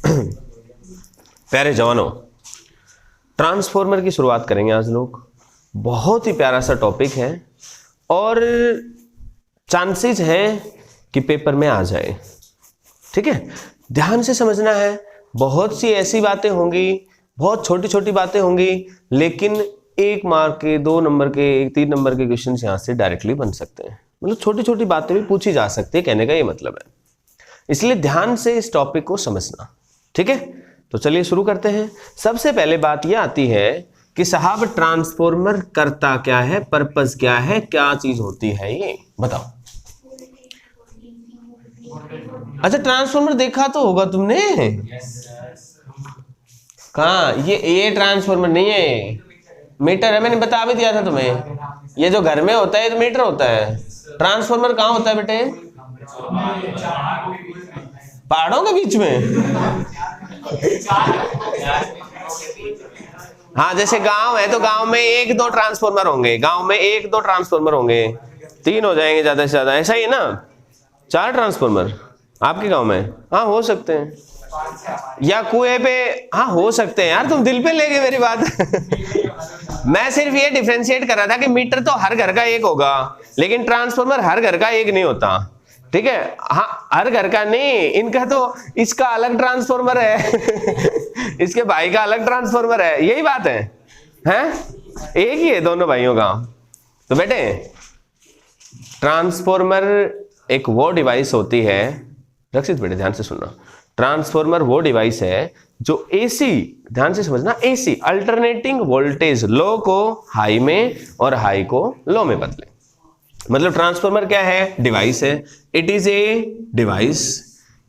प्यारे जवानों, ट्रांसफॉर्मर की शुरुआत करेंगे आज लोग। बहुत ही प्यारा सा टॉपिक है और चांसेस हैं कि पेपर में आ जाए। ठीक है, ध्यान से समझना है। बहुत सी ऐसी बातें होंगी, बहुत छोटी छोटी बातें होंगी, लेकिन 1 मार्क के, 2 नंबर के, 3 नंबर के क्वेश्चन यहाँ से डायरेक्टली बन सकते हैं। मतलब छोटी छोटी बातें भी पूछी जा सकती है, कहने का ये मतलब है। इसलिए ध्यान से इस टॉपिक को समझना। ठीक है, तो चलिए शुरू करते हैं। सबसे पहले बात यह आती है कि साहब ट्रांसफॉर्मर करता क्या है, पर्पस क्या है, क्या चीज होती है, ये बताओ। अच्छा, ट्रांसफॉर्मर देखा तो होगा तुमने। कहाँ? ये ट्रांसफॉर्मर नहीं है, मीटर है। मैंने बता भी दिया था तुम्हें। ये जो घर में होता है तो मीटर होता है। ट्रांसफॉर्मर कहाँ होता है बेटे? पहाड़ों के बीच में। हाँ, जैसे गांव है तो गांव में 1-2 ट्रांसफॉर्मर होंगे, गांव में 1-2 ट्रांसफॉर्मर होंगे, 3 हो जाएंगे ज्यादा से ज्यादा, ऐसा ही है ना। 4 ट्रांसफॉर्मर आपके गांव में? हाँ, हो सकते हैं, या कुएं पे। हाँ, हो सकते हैं यार, तुम दिल पे ले गए मेरी बात। मैं सिर्फ ये डिफरेंशिएट कर रहा था कि मीटर तो हर घर का एक होगा, लेकिन ट्रांसफॉर्मर हर घर का एक नहीं होता। ठीक है, हाँ, हर घर का नहीं, इनका तो इसका अलग ट्रांसफॉर्मर है, इसके भाई का अलग ट्रांसफॉर्मर है, यही बात है। हैं? एक ही है दोनों भाइयों का। तो बेटे, ट्रांसफॉर्मर एक वो डिवाइस होती है, रक्षित बेटे ध्यान से सुनना। ट्रांसफॉर्मर वो डिवाइस है जो एसी, ध्यान से समझना, एसी अल्टरनेटिंग वोल्टेज लो को हाई में और हाई को लो में बदले। मतलब ट्रांसफॉर्मर क्या है? डिवाइस है। It is a device.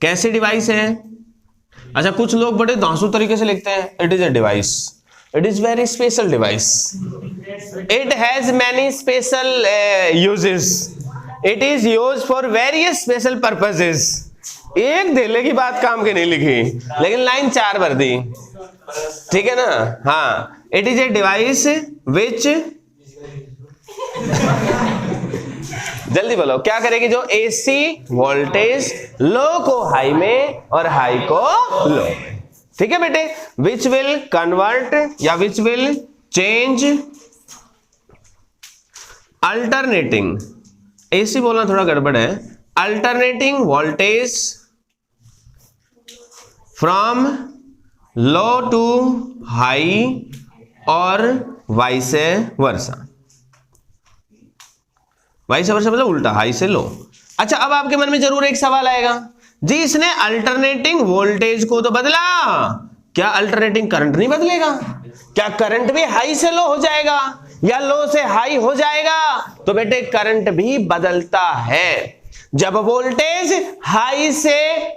कैसे डिवाइस है? अच्छा, कुछ लोग बड़े धांसू तरीके से लिखते हैं, it is a device, it is very special device, it has many special uses, it is use for various special purposes. एक धेले की बात काम के नहीं लिखी, लेकिन लाइन 4 भर दी। ठीक है ना? हाँ, it is a device which, जल्दी बोलो, क्या करेगी? जो एसी वोल्टेज लो को हाई में और हाई को लो। ठीक है बेटे, विच विल कन्वर्ट या which will change alternating, AC बोलना थोड़ा गड़बड़ है, alternating voltage from low to high और वाइस वर्सा। वाइस वर्सा मतलब उल्टा, हाई से लो। अच्छा, अब आपके मन में जरूर एक सवाल आएगा, जी इसने अल्टरनेटिंग वोल्टेज को तो बदला, क्या अल्टरनेटिंग करंट नहीं बदलेगा? क्या करंट भी हाई से लो हो जाएगा या लो से हाई हो जाएगा? तो बेटे, करंट भी बदलता है। जब वोल्टेज हाई से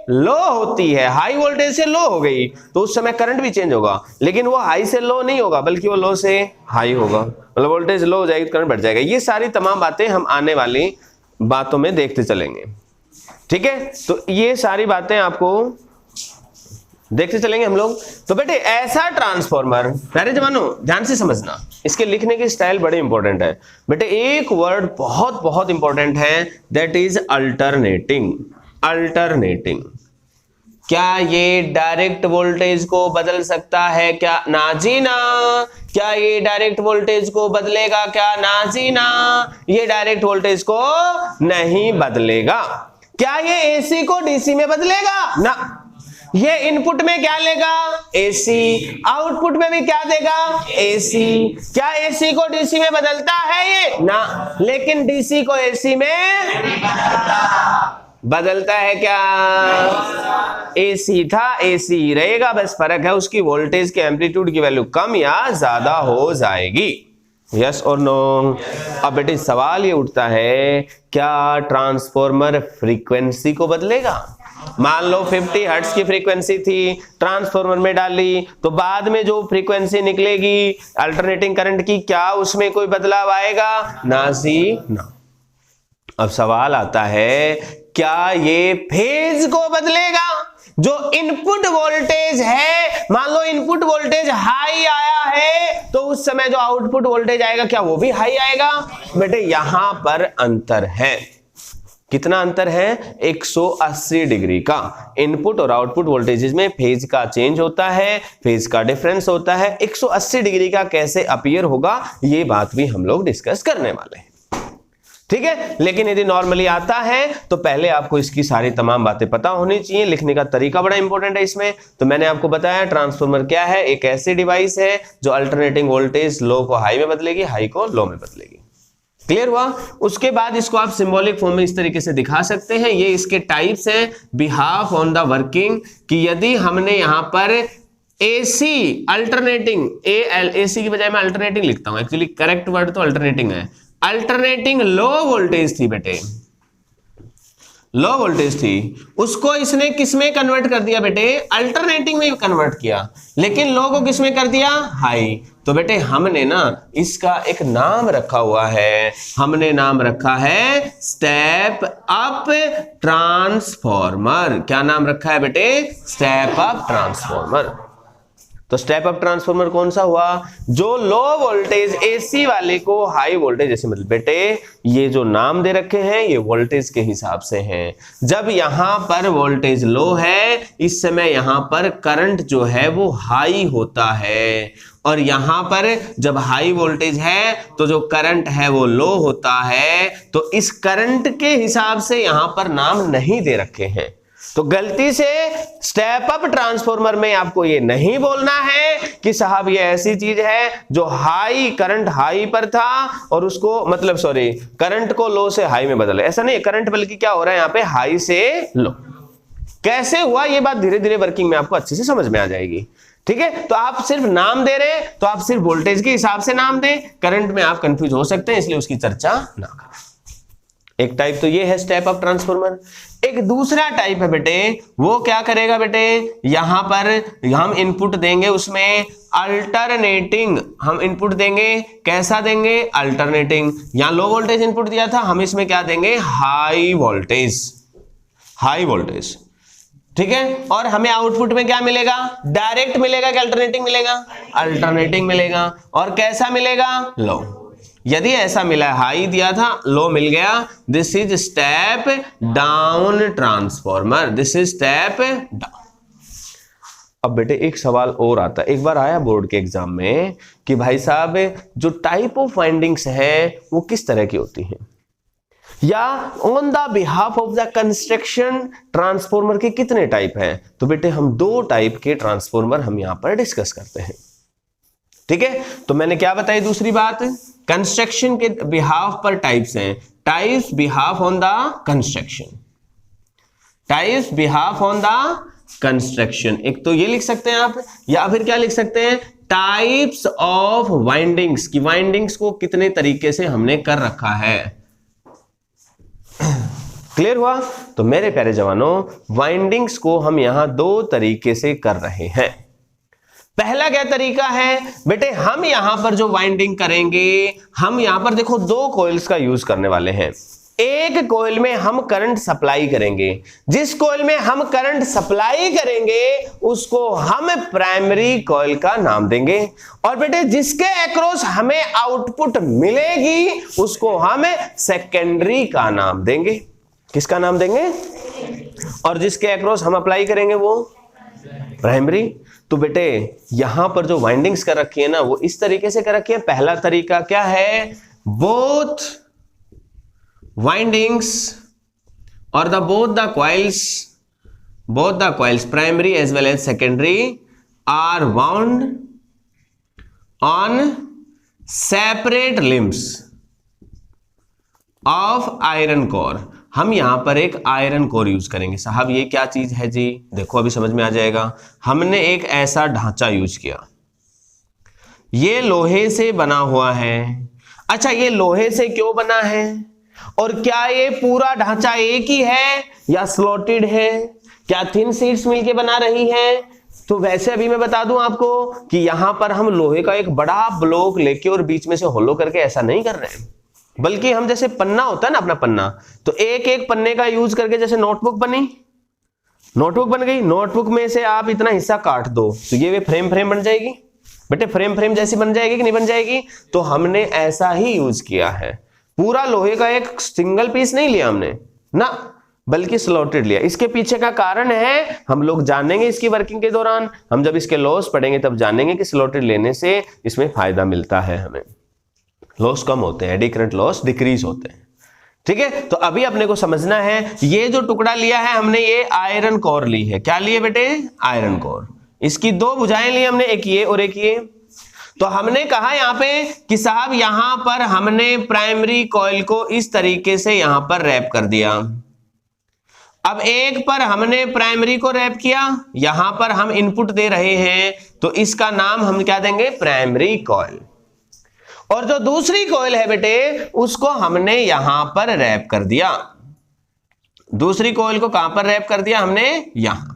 लो होती है, हाई वोल्टेज से लो हो गई, तो उस समय करंट भी चेंज होगा, लेकिन वो हाई से लो नहीं होगा, बल्कि वो लो से हाई होगा। मतलब वोल्टेज लो हो जाएगी तो करंट बढ़ जाएगा। ये सारी तमाम बातें हम आने वाली बातों में देखते चलेंगे। ठीक है, तो ये सारी बातें आपको देखते चलेंगे हम लोग। तो बेटे, ऐसा ट्रांसफॉर्मर, प्यारे जवानों ध्यान से समझना, इसके लिखने की स्टाइल बड़े इंपॉर्टेंट है। बेटे, एक वर्ड बहुत बहुत इंपॉर्टेंट है, दैट इज अल्टरनेटिंग। अल्टरनेटिंग, क्या ये डायरेक्ट वोल्टेज को बदल सकता है? क्या? ना जी ना। क्या ये डायरेक्ट वोल्टेज को बदलेगा? क्या? ना जी ना, ये डायरेक्ट वोल्टेज को नहीं बदलेगा। क्या ये एसी को डीसी में बदलेगा? ना। ये इनपुट में क्या लेगा? एसी। आउटपुट में भी क्या देगा? एसी। क्या एसी को डीसी में बदलता है ये? ना। लेकिन डीसी को एसी में बदलता है क्या? एसी था एसी रहेगा, बस फर्क है उसकी वोल्टेज के एम्पलीट्यूड की वैल्यू कम या ज्यादा हो जाएगी। यस और नो? अब बेटे, सवाल ये उठता है, क्या ट्रांसफॉर्मर फ्रीक्वेंसी को बदलेगा? मान लो 50 हर्ट्ज की फ्रीक्वेंसी थी, ट्रांसफॉर्मर में डाली, तो बाद में जो फ्रीक्वेंसी निकलेगी अल्टरनेटिंग करंट की, क्या उसमें कोई बदलाव आएगा? ना जी ना। अब सवाल आता है, क्या ये फेज को बदलेगा? जो इनपुट वोल्टेज है, मान लो इनपुट वोल्टेज हाई आया है, तो उस समय जो आउटपुट वोल्टेज आएगा क्या वो भी हाई आएगा? बेटे, यहां पर अंतर है। कितना अंतर है? 180 डिग्री का। इनपुट और आउटपुट वोल्टेजेस में फेज का चेंज होता है, फेज का डिफरेंस होता है। 180 डिग्री का कैसे अपीयर होगा, ये बात भी हम लोग डिस्कस करने वाले हैं, ठीक है। लेकिन यदि नॉर्मली आता है तो पहले आपको इसकी सारी तमाम बातें पता होनी चाहिए। लिखने का तरीका बड़ा इंपॉर्टेंट है इसमें। तो मैंने आपको बताया ट्रांसफार्मर क्या है, एक ऐसी डिवाइस है जो अल्टरनेटिंग वोल्टेज लो को हाई में बदलेगी, हाई को लो में बदलेगी। क्लियर हुआ? उसके बाद इसको आप सिंबॉलिक फॉर्म में इस तरीके से दिखा सकते हैं। ये इसके टाइप्स हैं बिहाफ ऑन द वर्किंग, कि यदि हमने यहां पर एसी अल्टरनेटिंग, एसी की बजाय मैं अल्टरनेटिंग लिखता हूं, एक्चुअली करेक्ट वर्ड तो अल्टरनेटिंग है। अल्टरनेटिंग लो वोल्टेज थी बेटे, लो वोल्टेज थी, उसको इसने किसमें कन्वर्ट कर दिया बेटे? अल्टरनेटिंग में कन्वर्ट किया। लेकिन लो को किसमें कर दिया? हाई। तो बेटे हमने ना इसका एक नाम रखा हुआ है, हमने नाम रखा है स्टेप अप ट्रांसफॉर्मर। क्या नाम रखा है बेटे? Step up transformer. तो स्टेप अप ट्रांसफॉर्मर कौन सा हुआ? जो लो वोल्टेज एसी वाले को हाई वोल्टेज, ऐसे मतलब बेटे ये जो नाम दे रखे हैं ये वोल्टेज के हिसाब से हैं। जब यहां पर वोल्टेज लो है, इस समय यहां पर करंट जो है वो हाई होता है, और यहां पर जब हाई वोल्टेज है तो जो करंट है वो लो होता है। तो इस करंट के हिसाब से यहां पर नाम नहीं दे रखे हैं। तो गलती से स्टेप अप ट्रांसफॉर्मर में आपको ये नहीं बोलना है कि साहब ये ऐसी चीज है जो हाई, करंट हाई पर था और उसको मतलब सॉरी करंट को लो से हाई में बदले। ऐसा नहीं, करंट बल्कि क्या हो रहा है यहां पे? हाई से लो। कैसे हुआ ये बात धीरे धीरे वर्किंग में आपको अच्छे से समझ में आ जाएगी, ठीक है। तो आप सिर्फ नाम दे रहे हैं तो आप सिर्फ वोल्टेज के हिसाब से नाम दें, करंट में आप कंफ्यूज हो सकते हैं, इसलिए उसकी चर्चा ना करें। एक टाइप तो ये है स्टेप अप ट्रांसफॉर्मर। एक दूसरा टाइप है बेटे, वो क्या करेगा बेटे? यहां पर हम इनपुट देंगे, उसमें अल्टरनेटिंग हम इनपुट देंगे। कैसा देंगे? अल्टरनेटिंग। यहां लो वोल्टेज इनपुट दिया था, हम इसमें क्या देंगे? हाई वोल्टेज, हाई वोल्टेज, ठीक है। और हमें आउटपुट में क्या मिलेगा? डायरेक्ट मिलेगा कि अल्टरनेटिंग मिलेगा? अल्टरनेटिंग मिलेगा। और कैसा मिलेगा? लो। यदि ऐसा मिला, हाई दिया था, लो मिल गया, this is step down transformer, this is step down. अब बेटे एक सवाल और आता है, एक बार आया बोर्ड के एग्जाम में कि भाई साहब जो टाइप ऑफ वाइंडिंग्स है वो किस तरह की होती हैं, या on the behalf of the construction transformer के कितने टाइप हैं। तो बेटे हम दो टाइप के ट्रांसफॉर्मर हम यहां पर डिस्कस करते हैं, ठीक है। तो मैंने क्या बताई दूसरी बात? कंस्ट्रक्शन के बिहाफ पर टाइप्स हैं, types behalf on the construction, types behalf on the construction. एक तो ये लिख सकते हैं आप, या फिर क्या लिख सकते हैं? टाइप्स ऑफ वाइंडिंग्स, की वाइंडिंग्स को कितने तरीके से हमने कर रखा है। क्लियर हुआ? तो मेरे प्यारे जवानों, वाइंडिंग्स को हम यहां दो तरीके से कर रहे हैं। पहला क्या तरीका है बेटे? हम यहां पर जो वाइंडिंग करेंगे, हम यहां पर देखो दो कॉइल्स का यूज करने वाले हैं। एक कॉइल में हम करंट सप्लाई करेंगे, जिस कॉइल में हम करंट सप्लाई करेंगे उसको हम प्राइमरी कॉइल का नाम देंगे, और बेटे जिसके अक्रॉस हमें आउटपुट मिलेगी उसको हम सेकेंडरी का नाम देंगे। किसका नाम देंगे? और जिसके अक्रॉस हम अप्लाई करेंगे वो प्राइमरी। तो बेटे यहां पर जो वाइंडिंग्स कर रखी है ना वो इस तरीके से कर रखी है। पहला तरीका क्या है? बोथ वाइंडिंग्स और both the coils primary as well as secondary are wound on separate limbs of iron core. हम यहां पर एक आयरन कोर यूज करेंगे। साहब ये क्या चीज है जी? देखो अभी समझ में आ जाएगा। हमने एक ऐसा ढांचा यूज किया, ये लोहे से बना हुआ है। अच्छा ये लोहे से क्यों बना है, और क्या ये पूरा ढांचा एक ही है या स्लॉटेड है? क्या थिन शीट्स मिलके बना रही है? तो वैसे अभी मैं बता दूं आपको कि यहां पर हम लोहे का एक बड़ा ब्लॉक लेके और बीच में से होलो करके ऐसा नहीं कर रहे हैं, बल्कि हम जैसे पन्ना होता है ना अपना पन्ना, तो एक एक पन्ने का यूज करके, जैसे नोटबुक बनी, नोटबुक बन गई, नोटबुक में से आप इतना हिस्सा काट दो तो ये फ्रेम बन जाएगी। बेटे फ्रेम जैसी बन जाएगी कि नहीं बन जाएगी? तो हमने ऐसा ही यूज किया है। पूरा लोहे का एक सिंगल पीस नहीं लिया हमने, ना, बल्कि स्लॉटेड लिया। इसके पीछे का कारण है हम लोग जानेंगे इसकी वर्किंग के दौरान, हम जब इसके लॉस पढ़ेंगे तब जानेंगे कि स्लॉटेड लेने से इसमें फायदा मिलता है, हमें लॉस कम होते हैं, एडी करंट लॉस डिक्रीज होते हैं। ठीक है, तो अभी अपने को समझना है, ये जो टुकड़ा लिया है हमने, ये आयरन कोर ली है। क्या लिए बेटे? Iron core. इसकी दो भुजाएं ली हमने, एक ये और एक ये। तो हमने कहा यहां पे कि साहब यहां पर हमने प्राइमरी कॉइल को इस तरीके से यहां पर रैप कर दिया। अब एक पर हमने प्राइमरी को रैप किया, यहां पर हम इनपुट दे रहे हैं, तो इसका नाम हम क्या देंगे? Primary coil. और जो दूसरी कॉइल है बेटे, उसको हमने यहां पर रैप कर दिया। दूसरी कॉइल को कहां पर रैप कर दिया हमने? यहां।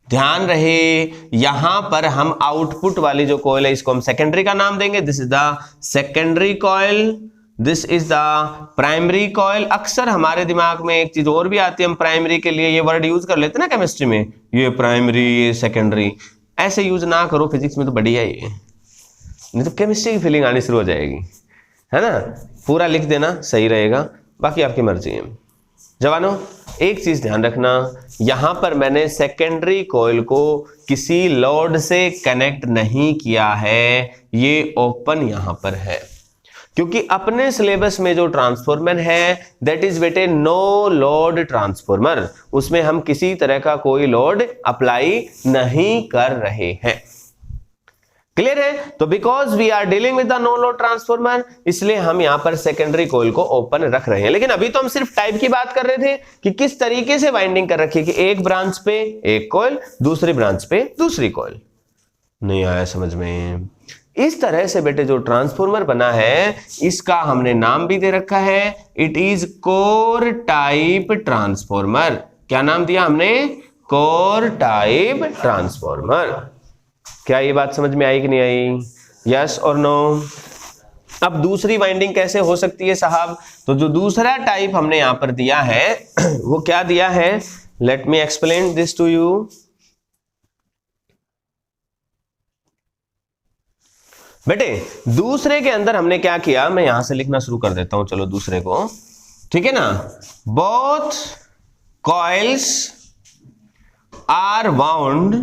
ध्यान रहे, यहां पर हम आउटपुट वाली जो कॉइल है इसको हम सेकेंडरी का नाम देंगे। This is the secondary coil, this is the primary coil. अक्सर हमारे दिमाग में एक चीज और भी आती है, हम प्राइमरी के लिए ये वर्ड यूज कर लेते हैं ना केमिस्ट्री में, ये प्राइमरी ये सेकेंडरी। ऐसे यूज ना करो, फिजिक्स में तो बढ़िया है ये, नहीं तो केमिस्ट्री की फीलिंग आनी शुरू हो जाएगी, है ना। पूरा लिख देना सही रहेगा, बाकी आपकी मर्जी है। जवानों एक चीज ध्यान रखना, यहां पर मैंने सेकेंडरी कॉइल को किसी लोड से कनेक्ट नहीं किया है, ये ओपन यहां पर है, क्योंकि अपने सिलेबस में जो ट्रांसफॉर्मर है दैट इज बेटे नो लोड ट्रांसफॉर्मर, उसमें हम किसी तरह का कोई लोड अप्लाई नहीं कर रहे हैं। क्लियर है? तो because we are dealing with the no load transformer, इसलिए हम यहां पर सेकेंडरी कॉइल को ओपन रख रहे हैं। लेकिन अभी तो हम सिर्फ टाइप की बात कर रहे थे कि किस तरीके से वाइंडिंग कर रखी है, कि एक ब्रांच पे एक कॉइल, दूसरी ब्रांच पे दूसरी कॉइल। नहीं आया समझ में? इस तरह से बेटे जो ट्रांसफॉर्मर बना है इसका हमने नाम भी दे रखा है, it is core type transformer. क्या नाम दिया हमने? Core type transformer. क्या ये बात समझ में आई कि नहीं आई? यस और नो? अब दूसरी वाइंडिंग कैसे हो सकती है साहब? तो जो दूसरा टाइप हमने यहां पर दिया है वो क्या दिया है? Let me explain this to you. बेटे दूसरे के अंदर हमने क्या किया, मैं यहां से लिखना शुरू कर देता हूं, चलो दूसरे को, ठीक है ना। Both coils are wound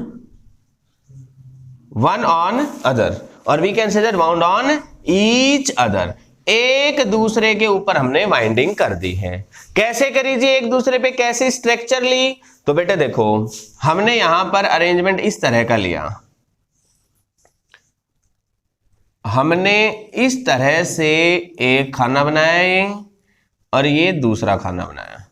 one on other, और we can say that wound on each other. एक दूसरे के ऊपर हमने वाइंडिंग कर दी है। कैसे करी जी? एक दूसरे पे कैसे स्ट्रक्चर ली? तो बेटे देखो, हमने यहां पर अरेंजमेंट इस तरह का लिया, हमने इस तरह से एक खाना बनाया ये, और ये दूसरा खाना बनाया।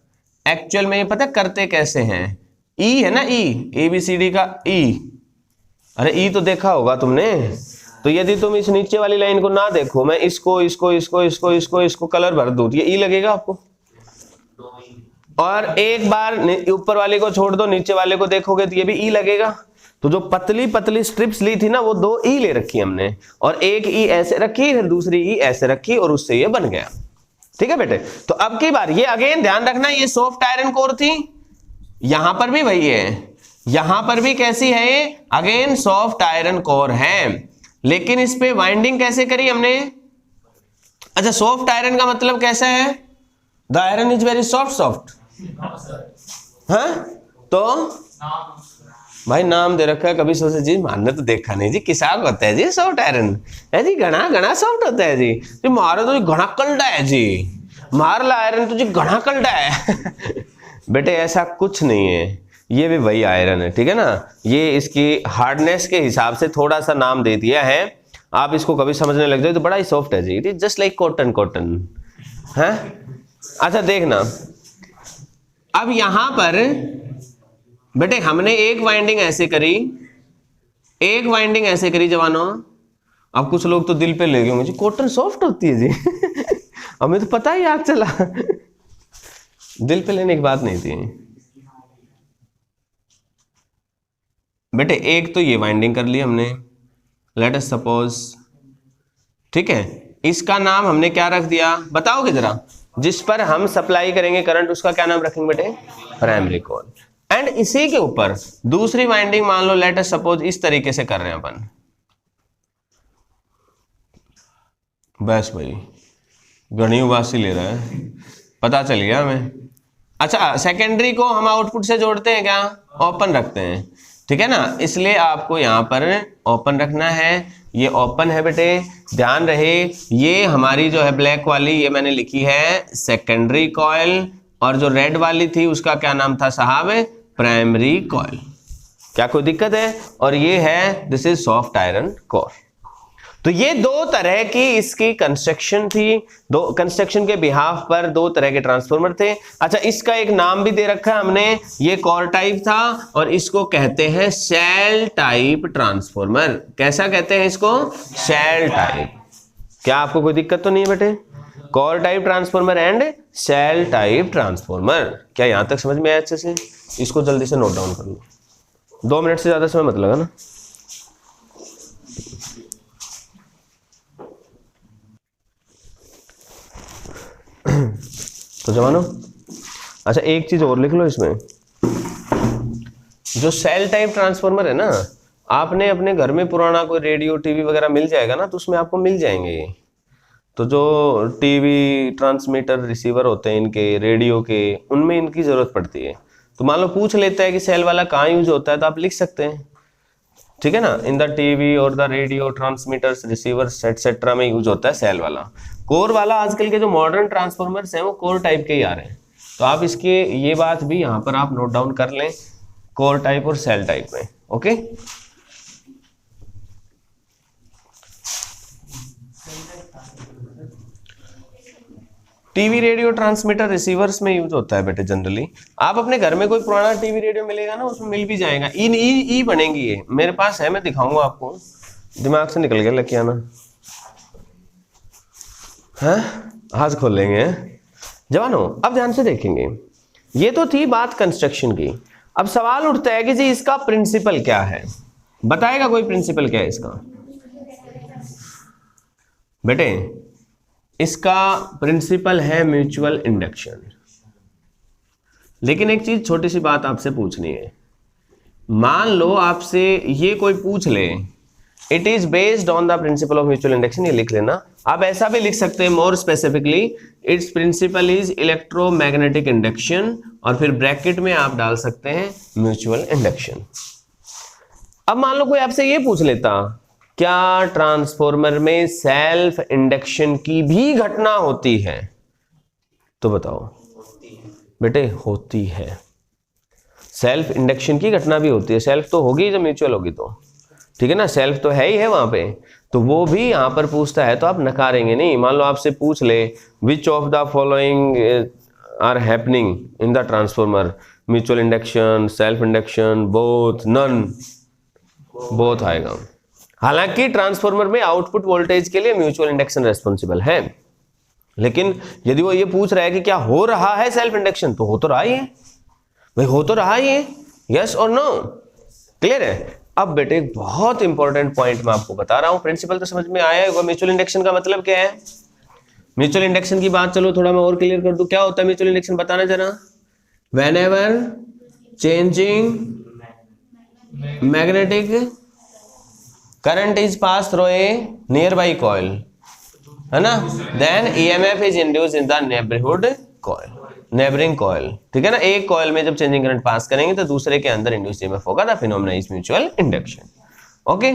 एक्चुअल में ये पता करते कैसे हैं? ई है ना, ई ABCD का ई, अरे ई तो देखा होगा तुमने। तो यदि तुम इस नीचे वाली लाइन को ना देखो, मैं इसको इसको इसको इसको इसको इसको कलर भर दूं, ये ई लगेगा आपको। और एक बार ऊपर वाले को छोड़ दो, नीचे वाले को देखोगे तो ये भी ई लगेगा। तो जो पतली पतली स्ट्रिप्स ली थी ना, वो 2 ई ले रखी हमने, और एक ई ऐसे रखी, फिर दूसरी ई ऐसे रखी, और उससे ये बन गया। ठीक है बेटे? तो अब की बार ये अगेन ध्यान रखना, ये सॉफ्ट आयरन कोर थी, यहां पर भी वही है, यहां पर भी कैसी है? अगेन सॉफ्ट आयरन कोर है। लेकिन इस पे वाइंडिंग कैसे करी हमने? अच्छा, सॉफ्ट आयरन का मतलब कैसा है? The iron is very soft. हाँ, तो भाई नाम दे रखा है, कभी सोचे जी मानने तो देखा नहीं जी, किसा होता है जी सॉफ्ट आयरन है जी, घना घना सॉफ्ट होता है जी मारो तो घना कल्डा है जी, मार ला आयरन तो जी घना कल्डा है। बेटे ऐसा कुछ नहीं है, ये भी वही आयरन है, ठीक है ना। ये इसकी हार्डनेस के हिसाब से थोड़ा सा नाम दे दिया है, आप इसको कभी समझने लग जाए तो बड़ा ही सॉफ्ट है जी, it is just like cotton है। अच्छा देखना, अब यहां पर बेटे हमने एक वाइंडिंग ऐसे करी, एक वाइंडिंग ऐसे करी जवानों। अब कुछ लोग तो दिल पे ले गए होंगे जी, कॉटन सॉफ्ट होती है जी। हमें तो पता ही याद चला। दिल पे लेने की बात नहीं थी बेटे। एक तो ये वाइंडिंग कर ली हमने, लेट अस सपोज, ठीक है। इसका नाम हमने क्या रख दिया बताओगे जरा? जिस पर हम सप्लाई करेंगे करंट, उसका क्या नाम रखेंगे बेटे? Primary coil. एंड इसी के ऊपर दूसरी वाइंडिंग मान लो, लेट अस सपोज इस तरीके से कर रहे हैं अपन, बस भाई घनी उबासी ले रहा है, पता चल गया हमें। अच्छा, सेकेंडरी को हम आउटपुट से जोड़ते हैं क्या? ओपन रखते हैं, ठीक है ना, इसलिए आपको यहाँ पर ओपन रखना है। ये ओपन है बेटे, ध्यान रहे। ये हमारी जो है ब्लैक वाली, ये मैंने लिखी है सेकेंडरी कॉइल, और जो रेड वाली थी उसका क्या नाम था साहब? Primary coil. क्या कोई दिक्कत है? और ये है, this is soft iron core. तो ये दो तरह की इसकी कंस्ट्रक्शन थी, दो कंस्ट्रक्शन के बिहाफ पर दो तरह के ट्रांसफॉर्मर थे। अच्छा, इसका एक नाम भी दे रखा है हमने, ये कोर टाइप था और इसको कहते हैं शेल टाइप ट्रांसफॉर्मर। कैसा कहते हैं इसको? Shell type. क्या आपको कोई दिक्कत तो नहीं है बेटे? Core type transformer and shell type transformer. क्या यहां तक समझ में आया अच्छे से? इसको जल्दी से नोट डाउन कर लो, 2 मिनट से ज्यादा समय मत लगा ना। तो जवानों, अच्छा एक चीज और लिख लो इसमें, जो सेल टाइप ट्रांसफॉर्मर है ना, आपने अपने घर में पुराना कोई रेडियो टीवी वगैरह मिल जाएगा ना, तो उसमें आपको मिल जाएंगे। तो जो टीवी ट्रांसमीटर रिसीवर होते हैं इनके, रेडियो के, उनमें इनकी जरूरत पड़ती है। तो मान लो पूछ लेता है कि सेल वाला कहाँ यूज होता है, तो आप लिख सकते हैं, ठीक है ना, इन द टीवी और the radio transmitters receivers etcetera में यूज होता है सेल वाला। कोर वाला आजकल के जो मॉडर्न ट्रांसफॉर्मर्स हैं वो कोर टाइप के ही आ रहे हैं, तो आप इसके ये बात भी यहाँ पर आप नोट डाउन कर लें, कोर टाइप और सेल टाइप में। Okay, TV radio transmitter receivers में यूज होता है बेटे जनरली। आप अपने घर में कोई पुराना टीवी रेडियो मिलेगा ना, उसमें मिल भी जाएगा, ई बनेंगी। ये मेरे पास है, मैं दिखाऊंगा आपको, दिमाग से निकल गया लेके आना। हाँ, हाथ खोलेंगे जवानों। अब ध्यान से देखेंगे, ये तो थी बात कंस्ट्रक्शन की। अब सवाल उठता है कि जी इसका प्रिंसिपल क्या है? बताएगा कोई प्रिंसिपल क्या है इसका? बेटे इसका प्रिंसिपल है म्यूचुअल इंडक्शन। लेकिन एक चीज, छोटी सी बात आपसे पूछनी है। मान लो आपसे ये कोई पूछ ले, it is based on the principle of mutual induction, ये लिख लेना। आप ऐसा भी लिख सकते हैं more specifically, its principle is electromagnetic induction, और फिर ब्रैकेट में आप डाल सकते हैं म्यूचुअल इंडक्शन। अब मान लो कोई आपसे ये पूछ लेता, क्या ट्रांसफॉर्मर में सेल्फ इंडक्शन की भी घटना होती है? तो बताओ बेटे, होती है। सेल्फ इंडक्शन की घटना भी होती है। सेल्फ तो होगी जब म्यूचुअल होगी तो, ठीक है ना, सेल्फ तो है ही है वहां पे, तो वो भी यहां पर पूछता है तो आप नकारेंगे नहीं। मान लो आपसे पूछ ले, which of the following are happening in the transformer, mutual induction, self induction, both, none, both आएगा। हालांकि ट्रांसफॉर्मर में आउटपुट वोल्टेज के लिए म्यूचुअल इंडक्शन रेस्पॉन्सिबल है, लेकिन यदि वो ये पूछ रहा है कि क्या हो रहा है सेल्फ इंडक्शन, तो हो तो रहा ही है भाई, हो तो रहा ही है, यस और नो, क्लियर है। अब बेटे एक बहुत इंपॉर्टेंट पॉइंट मैं आपको बता रहा हूं, प्रिंसिपल तो समझ में आया होगा। म्यूचुअल इंडक्शन का मतलब क्या है? म्यूचुअल इंडक्शन की बात चलो थोड़ा मैं और क्लियर कर दूं, क्या होता है म्यूचुअल इंडक्शन, बताना जरा। Whenever changing magnetic current is pass through a nearby coil, है ना, then EMF is induced in the neighbourhood coil, neighbouring coil, ठीक है ना। एक कॉइल में जब चेंजिंग करंट पास करेंगे तो दूसरे के अंदर इंड्यूस्ड ईएमएफ होगा, the phenomena is mutual induction. Okay,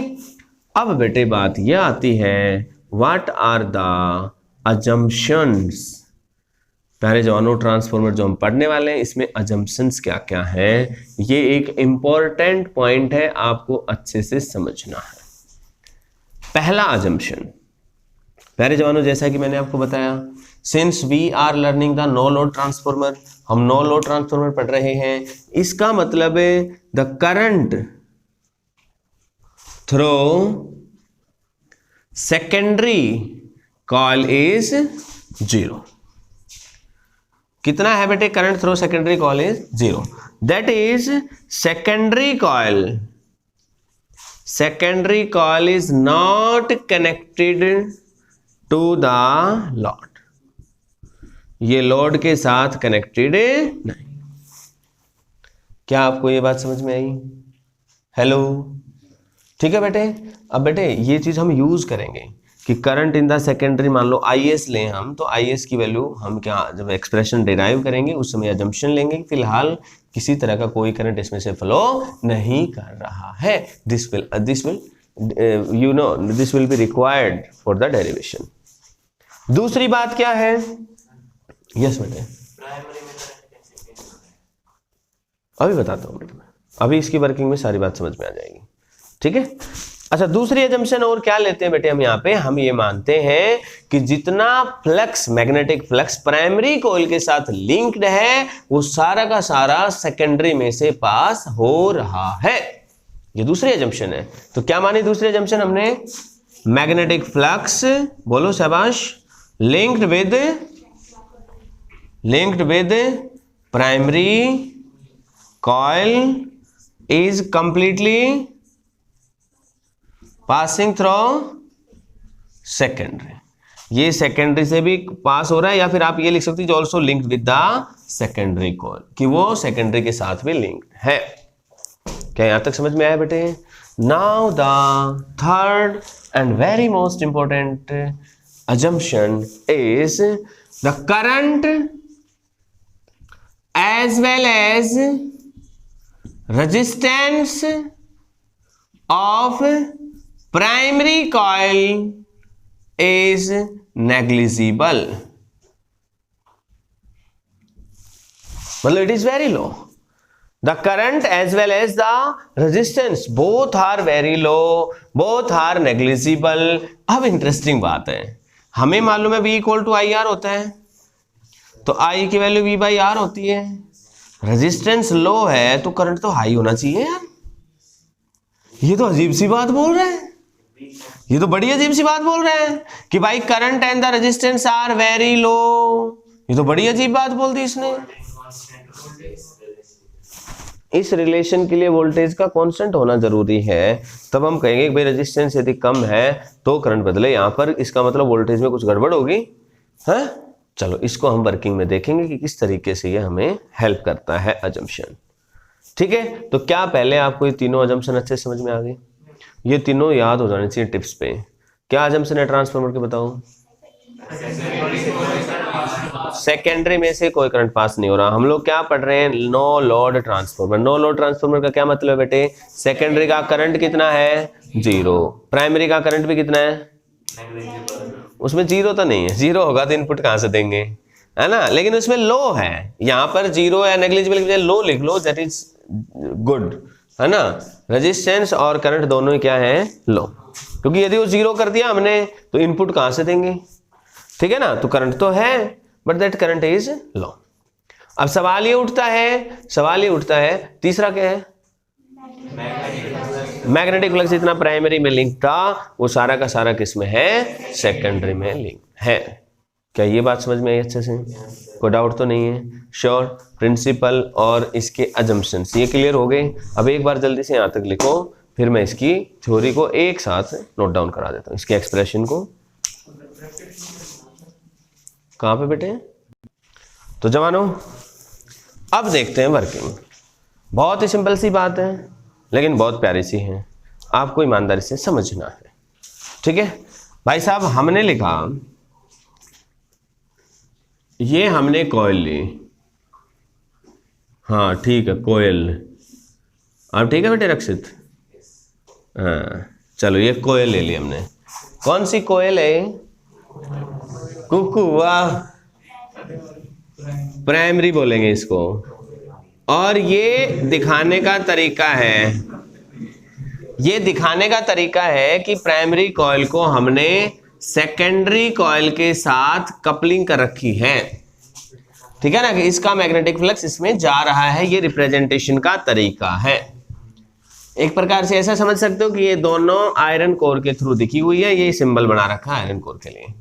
अब बेटे बात यह आती है, व्हाट आर द अजम्पशंस। प्यारे जवानों, ट्रांसफॉर्मर जो हम पढ़ने वाले हैं इसमें अजम्पशंस क्या क्या है, ये एक इंपॉर्टेंट पॉइंट है, आपको अच्छे से समझना है। पहला अजम्पशन, प्यारे जवानों, जैसा कि मैंने आपको बताया, since we are learning the no load transformer, हम नो लोड ट्रांसफॉर्मर पढ़ रहे हैं, इसका मतलब है the current through secondary coil is 0। कितना है बेटे? Current through secondary coil is 0, that is secondary coil is not connected to the load, ये लोड के साथ कनेक्टेड नहीं। क्या आपको ये बात समझ में आई? हेलो, ठीक है बेटे। अब बेटे ये चीज हम यूज करेंगे कि करंट इन द सेकेंडरी, मान लो IS लें हम, तो IS की वैल्यू हम क्या, जब एक्सप्रेशन डिराइव करेंगे उस समय अजम्पशन लेंगे फिलहाल किसी तरह का कोई करंट इसमें से फ्लो नहीं कर रहा है। This will be required for the derivation. दूसरी बात क्या है, यस बेटे अभी बताता हूं बेटे, अभी इसकी वर्किंग में सारी बात समझ में आ जाएगी, ठीक है। अच्छा, दूसरी एजम्पशन और क्या लेते हैं बेटे हम यहाँ पे, हम ये मानते हैं कि जितना flux, magnetic flux primary coil के साथ लिंक्ड है वो सारा का सारा सेकेंडरी में से पास हो रहा है। ये दूसरी एजम्पशन है। तो क्या मानी दूसरी एजम्पशन हमने, मैग्नेटिक फ्लक्स, बोलो शाबाश, linked with primary coil is completely passing through secondary. ये सेकेंडरी से भी पास हो रहा है, या फिर आप ये लिख सकते हो also linked with the secondary coil, कि वो सेकेंडरी के साथ भी लिंक्ड है। क्या यहां तक समझ में आया बेटे? Now the third and very most important assumption is the current as well as resistance of primary coil is negligible, मतलब it is very low. The current as well as the resistance both are very low, both are negligible. अब interesting बात है, हमें मालूम है V equal to I R होता है, तो I की वैल्यू V बाई आर होती है। रेजिस्टेंस लो है तो करंट तो हाई होना चाहिए यार। ये तो अजीब सी बात बोल रहे हैं, ये तो बड़ी अजीब सी बात बोल रहे हैं कि भाई current and the resistance R very low. ये तो बड़ी अजीब बात बोल दी इसने। इस रिलेशन के लिए वोल्टेज का कांस्टेंट होना जरूरी है, तब हम कहेंगे कि भाई रेजिस्टेंस यदि कम है तो करंट बदले। यहां पर इसका मतलब वोल्टेज में कुछ गड़बड़ होगी है। चलो इसको हम वर्किंग में देखेंगे कि किस तरीके से ये हमें हेल्प करता है अजम्पशन, ठीक है। तो क्या पहले आपको ये तीनों अजम्पशन अच्छे से समझ में आ गई? ये तीनों याद हो जाने चाहिए टिप्स पे। क्या अजम्पशन है ट्रांसफार्मर के बताओ? सेकेंडरी में से कोई करंट पास नहीं हो रहा। हम लोग क्या पढ़ रहे हैं? No load transformer. No load transformer का क्या मतलब है बेटे? सेकेंडरी का करंट कितना है? 0। प्राइमरी का करंट भी कितना है? उसमें 0 तो नहीं है, 0 होगा तो इनपुट कहां से देंगे, है ना। लेकिन उसमें लो है, यहां पर 0 है, नेग्लिजिबल की लो लिख लो, दैट इज गुड, है ना। रेजिस्टेंस और करंट दोनों ही क्या है? लो, क्योंकि यदि वो 0 कर दिया हमने तो इनपुट कहां से देंगे, ठीक है ना। तो करंट तो है but that current is low. अब सवाल ये उठता है तीसरा क्या है? मैग्नेटिक फ्लक्स जितना प्राइमरी में लिंक था वो सारा का सारा किस में है? सेकेंडरी में लिंक है। क्या ये बात समझ में आई अच्छे से? कोई डाउट तो नहीं है? श्योर। प्रिंसिपल और इसके अजम्पशंस ये क्लियर हो गए। अब एक बार जल्दी से यहां तक लिखो, फिर मैं इसकी थ्योरी को एक साथ नोट डाउन करा देता हूं, इसके एक्सप्रेशन को। कहां पे बेटे? तो जवानों अब देखते हैं वर्किंग। बहुत ही सिंपल सी बात है लेकिन बहुत प्यारी सी है, आपको ईमानदारी से समझना है, ठीक है भाई साहब। हमने लिखा, ये हमने कॉइल ली, हाँ ठीक है कॉइल। अब ठीक है बेटे रक्षित, हाँ चलो ये कॉइल ले ली हमने। कौन सी कॉइल है? कुकू, वाह, प्राइमरी बोलेंगे इसको। और ये दिखाने का तरीका है, कि प्राइमरी कॉइल को हमने सेकेंडरी कॉइल के साथ कपलिंग कर रखी है, ठीक है ना, कि इसका मैग्नेटिक फ्लक्स इसमें जा रहा है। ये रिप्रेजेंटेशन का तरीका है। एक प्रकार से ऐसा समझ सकते हो कि ये दोनों आयरन कोर के थ्रू दिखी हुई है, ये सिंबल बना रखा है आयरन कोर के लिए,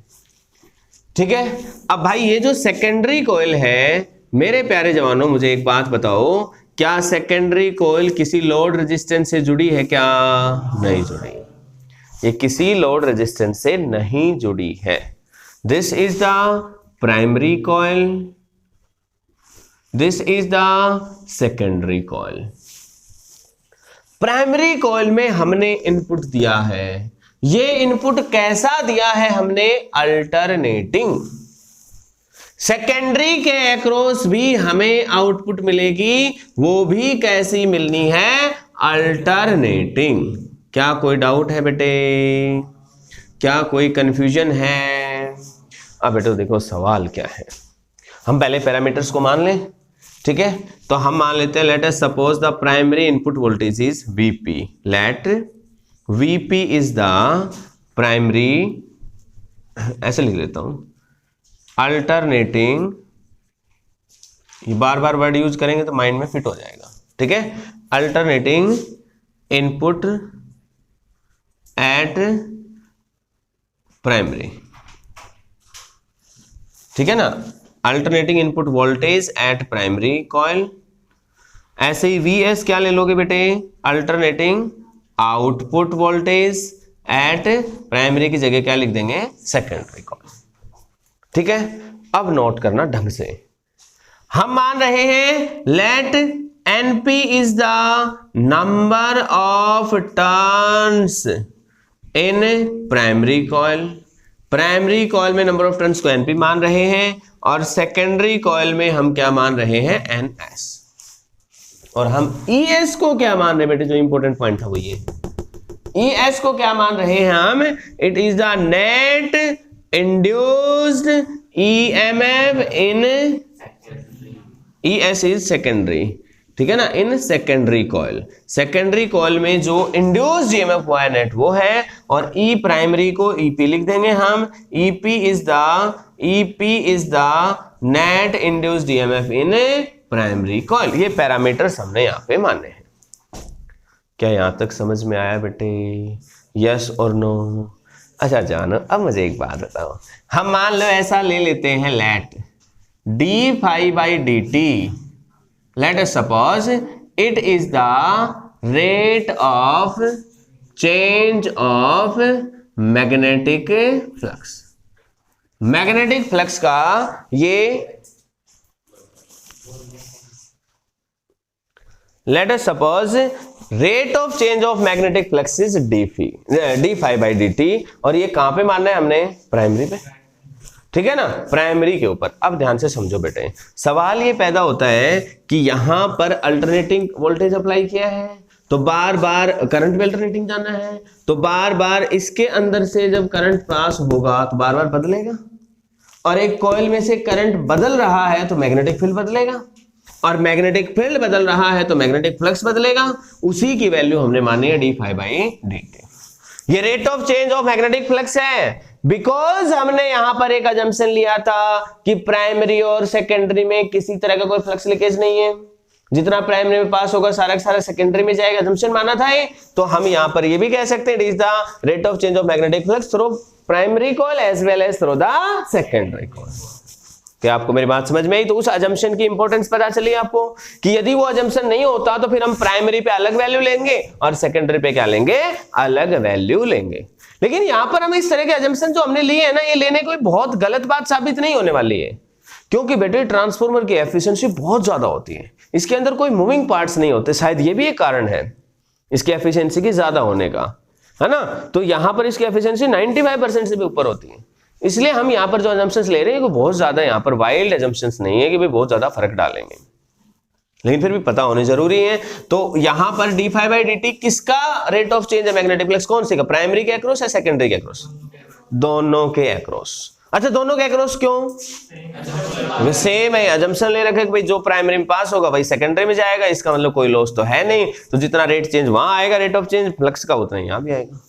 ठीक है। अब भाई ये जो सेकेंडरी कॉइल है, मेरे प्यारे जवानों मुझे एक बात बताओ, क्या सेकेंडरी कॉइल किसी लोड रेजिस्टेंस से जुड़ी है? क्या नहीं जुड़ी, ये किसी लोड रेजिस्टेंस से नहीं जुड़ी है। This is the primary coil, this is the secondary coil. Primary coil में हमने इनपुट दिया है, ये इनपुट कैसा दिया है हमने, अल्टरनेटिंग। सेकेंडरी के अक्रॉस भी हमें आउटपुट मिलेगी, वो भी कैसी मिलनी है, अल्टरनेटिंग। क्या कोई डाउट है बेटे, क्या कोई कंफ्यूजन है? अब बेटे देखो सवाल क्या है, हम पहले पैरामीटर्स को मान लें, ठीक है। तो हम मान लेते हैं, let us suppose the primary input voltage is Vp, let Vp is the primary, ऐसे लिख लेता हूं, अल्टरनेटिंग, बार बार वर्ड यूज करेंगे तो माइंड में फिट हो जाएगा, ठीक है। अल्टरनेटिंग इनपुट एट प्राइमरी, ठीक है ना, alternating input voltage at primary coil. ऐसे ही Vs क्या ले लोगे बेटे, alternating output voltage at primary की जगह क्या लिख देंगे, सेकेंडरी कॉइल, ठीक है। अब नोट करना ढंग से, हम मान रहे हैं let Np is the number of turns in primary coil. Primary coil में नंबर ऑफ टर्न्स को Np मान रहे हैं और सेकेंडरी कॉइल में हम क्या मान रहे हैं, Ns। और हम Es को क्या मान रहे हैं बेटे, जो इंपॉर्टेंट पॉइंट था वो ये, Es को क्या मान रहे हैं हम, it is the net induced EMF in, ES is secondary, ठीक है ना, in secondary coil. Secondary coil में जो इंड्यूस्ड EMF हुआ है नेट वो है, और E प्राइमरी को EP लिख देंगे हम, EP is the net induced EMF in primary coil. ये पैरामीटर्स हमने यहाँ पे माने हैं। क्या यहां तक समझ में आया बेटे, यस और नो? अच्छा जानो, अब मुझे एक बात बताओ, हम मान लो ऐसा ले लेते हैं, late d∅dt, let us suppose it is the rate of change of magnetic flux। Magnetic flux का ये, let us suppose rate of change of magnetic flux is d∅dt, और ये कहां पे मानना है हमने, प्राइमरी पे, ठीक है ना, प्राइमरी के ऊपर। अब ध्यान से समझो बेटे, सवाल ये पैदा होता है कि यहां पर अल्टरनेटिंग वोल्टेज अप्लाई किया है, तो बार बार करंट में अल्टरनेटिंग जाना है, तो बार बार इसके अंदर से जब करंट पास होगा तो बार बार बदलेगा, और एक कॉइल में से करंट बदल रहा है तो मैग्नेटिक फील्ड बदलेगा, और मैग्नेटिक फील्ड बदल रहा है तो मैग्नेटिक फ्लक्स बदलेगा। उसी की वैल्यू हमने मानी है d∅dt। ये rate of change of magnetic flux है, बिकॉज हमने यहां पर एक अजम्पशन लिया था कि प्राइमरी और सेकेंडरी में किसी तरह का कोई फ्लक्स लीकेज नहीं है, जितना प्राइमरी में पास होगा सारा का सारा सेकेंडरी में जाएगा, अजम्पशन माना था ये। तो हम यहां पर ये भी कह सकते हैं, it is the rate of change of magnetic flux through primary coil as well as through the secondary coil. क्या आपको मेरी बात समझ में आई? तो उस अजम्पशन की इंपॉर्टेंस पता चली आपको कि यदि वो अजम्पशन नहीं होता तो फिर हम प्राइमरी पे अलग वैल्यू लेंगे और सेकेंडरी पे क्या लेंगे, अलग वैल्यू लेंगे। लेकिन यहां पर हम इस तरह के अजम्पशन जो हमने लिए है ना, ये लेने कोई बहुत गलत बात साबित नहीं होने वाली है, क्योंकि बेटे ट्रांसफार्मर की एफिशिएंसी बहुत ज्यादा होती है, इसके अंदर कोई मूविंग पार्ट्स नहीं होते, शायद ये भी एक कारण है इसकी एफिशिएंसी की ज्यादा होने का, है ना। तो यहां पर इसकी एफिशिएंसी 95% से भी ऊपर होती है, इसलिए हम यहां पर जो अजम्पशंस ले रहे हैं वो बहुत ज्यादा यहां पर वाइल्ड अजम्पशंस नहीं है कि भाई बहुत ज्यादा फर्क डालेंगे, लेकिन फिर भी पता होने जरूरी है। तो यहां पर d∅dt किसका रेट ऑफ चेंज है मैग्नेटिक फ्लक्स, कौन से का, प्राइमरी के अक्रॉस या सेकेंडरी के अक्रॉस? दोनों के अक्रॉस। अच्छा दोनों के अक्रॉस क्यों? सेम है, अजम्पशन ले रखे कि भाई जो प्राइमरी में पास होगा वही सेकेंडरी में जाएगा, इसका मतलब कोई लॉस तो है नहीं, तो जितना रेट चेंज वहां आएगा रेट ऑफ चेंज फ्लक्स का उतना ही यहां भी आएगा।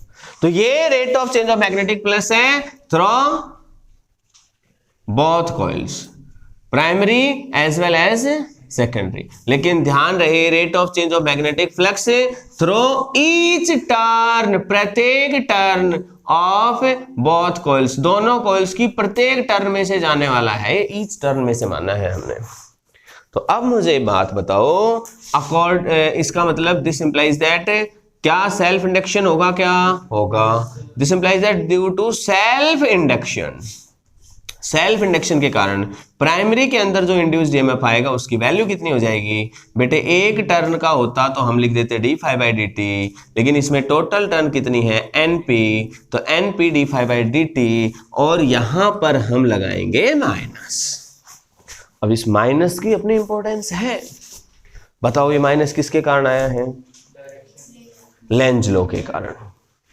तो ये rate of change of magnetic flux है through both coils, primary as well as secondary. लेकिन ध्यान रहे, rate of change of magnetic flux through each turn, प्रत्येक टर्न ऑफ बोथ कॉइल्स, दोनों कॉइल्स की प्रत्येक टर्न में से जाने वाला है, ईच टर्न में से माना है हमने। तो अब मुझे बात बताओ, इसका मतलब दिस इंप्लाइज दैट, क्या सेल्फ इंडक्शन होगा, क्या होगा, this implies that due to self induction, self induction के कारण प्राइमरी के अंदर जो इंड्यूस्ड ईएमएफ आएगा उसकी वैल्यू कितनी हो जाएगी बेटे, एक टर्न का होता तो हम लिख देते d∅dt, लेकिन इसमें टोटल टर्न कितनी है np, तो np d∅dt, और यहां पर हम लगाएंगे माइनस। अब इस माइनस की अपनी इंपॉर्टेंस है, बताओ ये माइनस किसके कारण आया है, लेंज लॉ के कारण।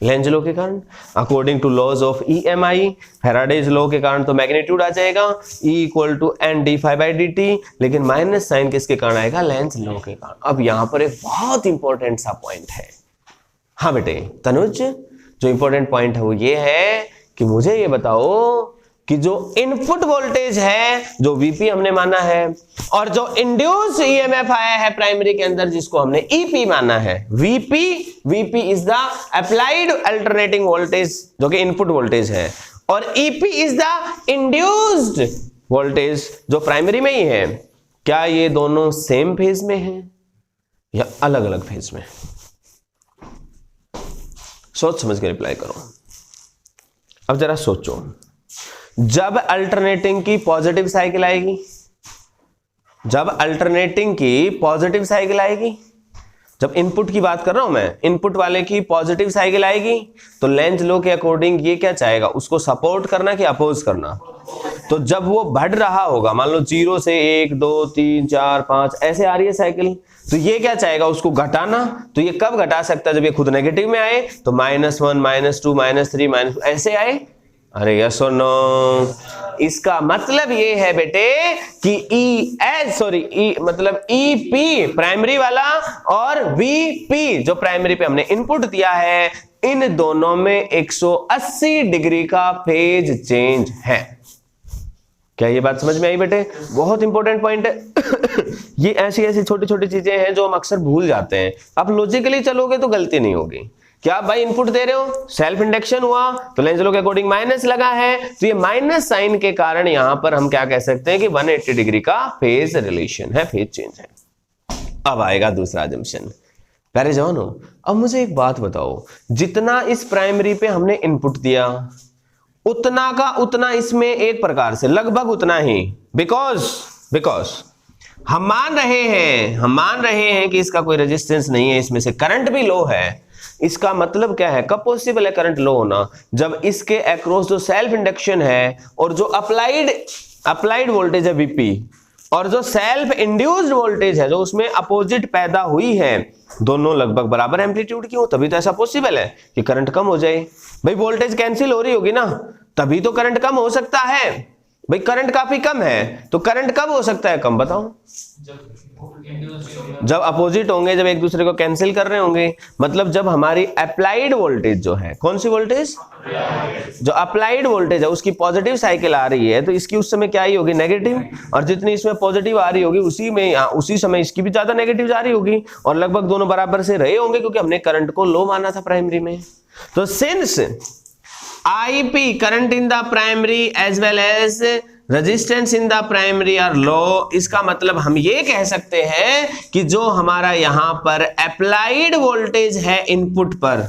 लेंज लॉ के कारण according to laws of EMI, Faraday's law के कारण तो मैग्नीट्यूड आ जाएगा E = n d∅dt, लेकिन माइनस साइन किसके कारण आएगा, लेंज लॉ के कारण। अब यहां पर एक बहुत इंपॉर्टेंट सा पॉइंट है। हाँ बेटे तनुज, जो इंपॉर्टेंट पॉइंट है वो ये है कि मुझे ये बताओ कि जो इनपुट वोल्टेज है जो VP हमने माना है, और जो इंड्यूस EMF आया है प्राइमरी के अंदर जिसको हमने EP माना है, VP is the applied alternating voltage जो कि इनपुट वोल्टेज है, और EP is the induced voltage जो प्राइमरी में ही है। क्या ये दोनों सेम फेज में हैं या अलग अलग फेज में? सोच समझ के रिप्लाई करो। अब जरा सोचो, जब अल्टरनेटिंग की पॉजिटिव साइकिल आएगी, जब अल्टरनेटिंग की पॉजिटिव साइकिल आएगी, जब इनपुट की बात कर रहा हूं मैं, इनपुट वाले की पॉजिटिव साइकिल आएगी, तो लेंज लॉ के अकॉर्डिंग ये क्या चाहेगा, उसको सपोर्ट करना कि अपोज करना। तो जब वो बढ़ रहा होगा, मान लो 0 से 1 2 3 4 5 ऐसे आ रही है साइकिल, तो ये क्या चाहेगा, उसको घटाना। तो ये कब घटा सकता है, जब ये खुद नेगेटिव में आए, तो -1 -2 -3 ऐसे आए। अरे यस और नो? इसका मतलब ये है बेटे कि EP प्राइमरी वाला और VP जो प्राइमरी पे हमने इनपुट दिया है, इन दोनों में 180 डिग्री का फेज चेंज है। क्या ये बात समझ में आई बेटे? बहुत इंपॉर्टेंट पॉइंट है। ये ऐसी छोटी छोटी चीजें हैं जो हम अक्सर भूल जाते हैं। आप लॉजिकली चलोगे तो गलती नहीं होगी। क्या भाई इनपुट दे रहे हो, सेल्फ इंडक्शन हुआ तो लेंज लॉ के अकॉर्डिंग माइनस लगा है, तो ये माइनस साइन के कारण यहां पर हम क्या कह सकते हैं कि 180 डिग्री का फेज रिलेशन है, फेज चेंज है। अब आएगा दूसरा अजम्पशन। प्यारे जवानों, अब मुझे एक बात बताओ, जितना इस प्राइमरी पे हमने इनपुट दिया उतना का उतना इसमें एक प्रकार से लगभग उतना ही, बिकॉज हम मान रहे हैं कि इसका कोई रेजिस्टेंस नहीं है, इसमें से करंट भी लो है। इसका मतलब क्या है, कब पॉसिबल है करंट लो होना, जब इसके अक्रॉस जो सेल्फ इंडक्शन है और जो अप्लाइड वोल्टेज है VP, और जो सेल्फ इंड्यूस्ड वोल्टेज है जो उसमें अपोजिट पैदा हुई है, दोनों लगभग बराबर एम्पलीट्यूड की हो, तभी तो ऐसा पॉसिबल है कि करंट कम हो जाए। भाई वोल्टेज कैंसिल हो रही होगी ना, तभी तो करंट कम हो सकता है। भाई करंट काफी कम है, तो करंट कब हो सकता है कम, बताओ? जब अपोजिट होंगे, जब एक दूसरे को कैंसिल कर रहे होंगे। मतलब जब हमारी अप्लाइड वोल्टेज जो है, कौन सी वोल्टेज, जो अप्लाइड वोल्टेज है उसकी पॉजिटिव साइकिल आ रही है, तो इसकी उस समय क्या ही होगी, नेगेटिव। और जितनी इसमें पॉजिटिव आ रही होगी उसी समय इसकी भी ज्यादा नेगेटिव जा रही होगी, और लगभग दोनों बराबर से रहे होंगे क्योंकि हमने करंट को लो माना था प्राइमरी में। तो since IP current in the primary as well as resistance in the primary are low, इसका मतलब हम ये कह सकते हैं कि जो हमारा यहां पर अप्लाइड वोल्टेज है इनपुट पर,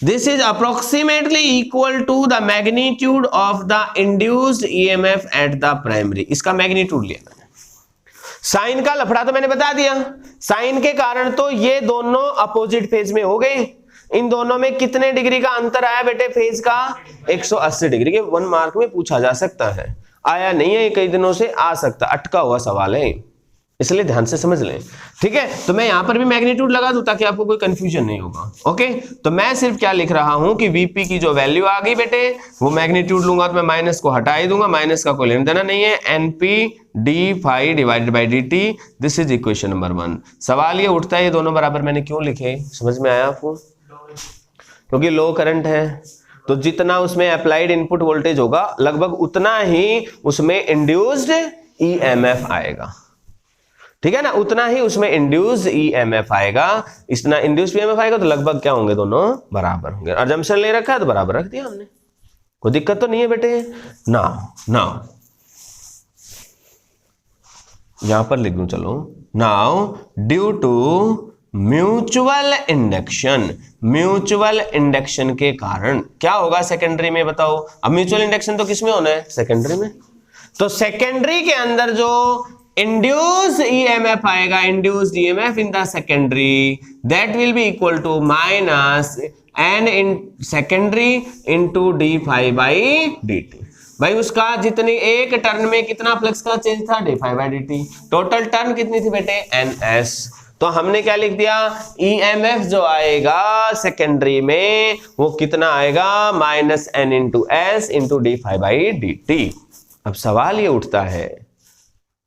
this is approximately equal to the magnitude of the induced EMF at the primary. इसका मैग्नीट्यूड लिया मैंने, साइन का लफड़ा तो मैंने बता दिया। साइन के कारण तो ये दोनों अपोजिट फेज में हो गए। इन दोनों में कितने डिग्री का अंतर आया बेटे फेज का, 180 डिग्री के। 1 मार्क में पूछा जा सकता है, आया नहीं है कई दिनों से, आ सकता, अटका हुआ सवाल है, इसलिए ध्यान से समझ लें। ठीक है, तो मैं यहां पर भी मैग्नीट्यूड लगा दूं ताकि आपको कोई कंफ्यूजन नहीं होगा। ओके, तो मैं सिर्फ क्या लिख रहा हूं कि VP की जो वैल्यू आ गई बेटे, वो मैग्नीट्यूड लूंगा तो मैं माइनस को हटा ही दूंगा, माइनस का कोई लेना देना नहीं है। NP d∅dt, this is equation number 1। सवाल ये उठता है ये दोनों बराबर मैंने क्यों लिखे, समझ में आया आपको? क्योंकि लो करंट है, तो जितना उसमें अप्लाइड इनपुट वोल्टेज होगा लगभग उतना ही उसमें इंड्यूस्ड EMF आएगा। ठीक है ना, उतना ही उसमें इंड्यूस्ड EMF आएगा। इतना इंड्यूस्ड EMF आएगा तो लगभग क्या होंगे, दोनों बराबर होंगे। अजम्पशन ले रखा है तो बराबर रख दिया हमने, कोई दिक्कत तो नहीं है बेटे। नाउ यहां पर लिख दूं, चलो। Now due to mutual induction, mutual induction के कारण क्या होगा सेकेंडरी में बताओ। अब म्यूचुअल इंडक्शन तो किसमें होना है, सेकेंडरी में। तो सेकेंडरी के अंदर जो इंड्यूस्ड ईएमएफ आएगा, induced EMF in the secondary, that will be equal to minus N in secondary into D phi by D T. भाई उसका जितनी एक टर्न में कितना फ्लक्स का चेंज था, D phi by D T. Total turn कितनी थी बेटे, एन एस। तो हमने क्या लिख दिया, ईएमएफ जो आएगा सेकेंडरी में वो कितना आएगा, minus N into S into D phi by D T. अब सवाल ये उठता है,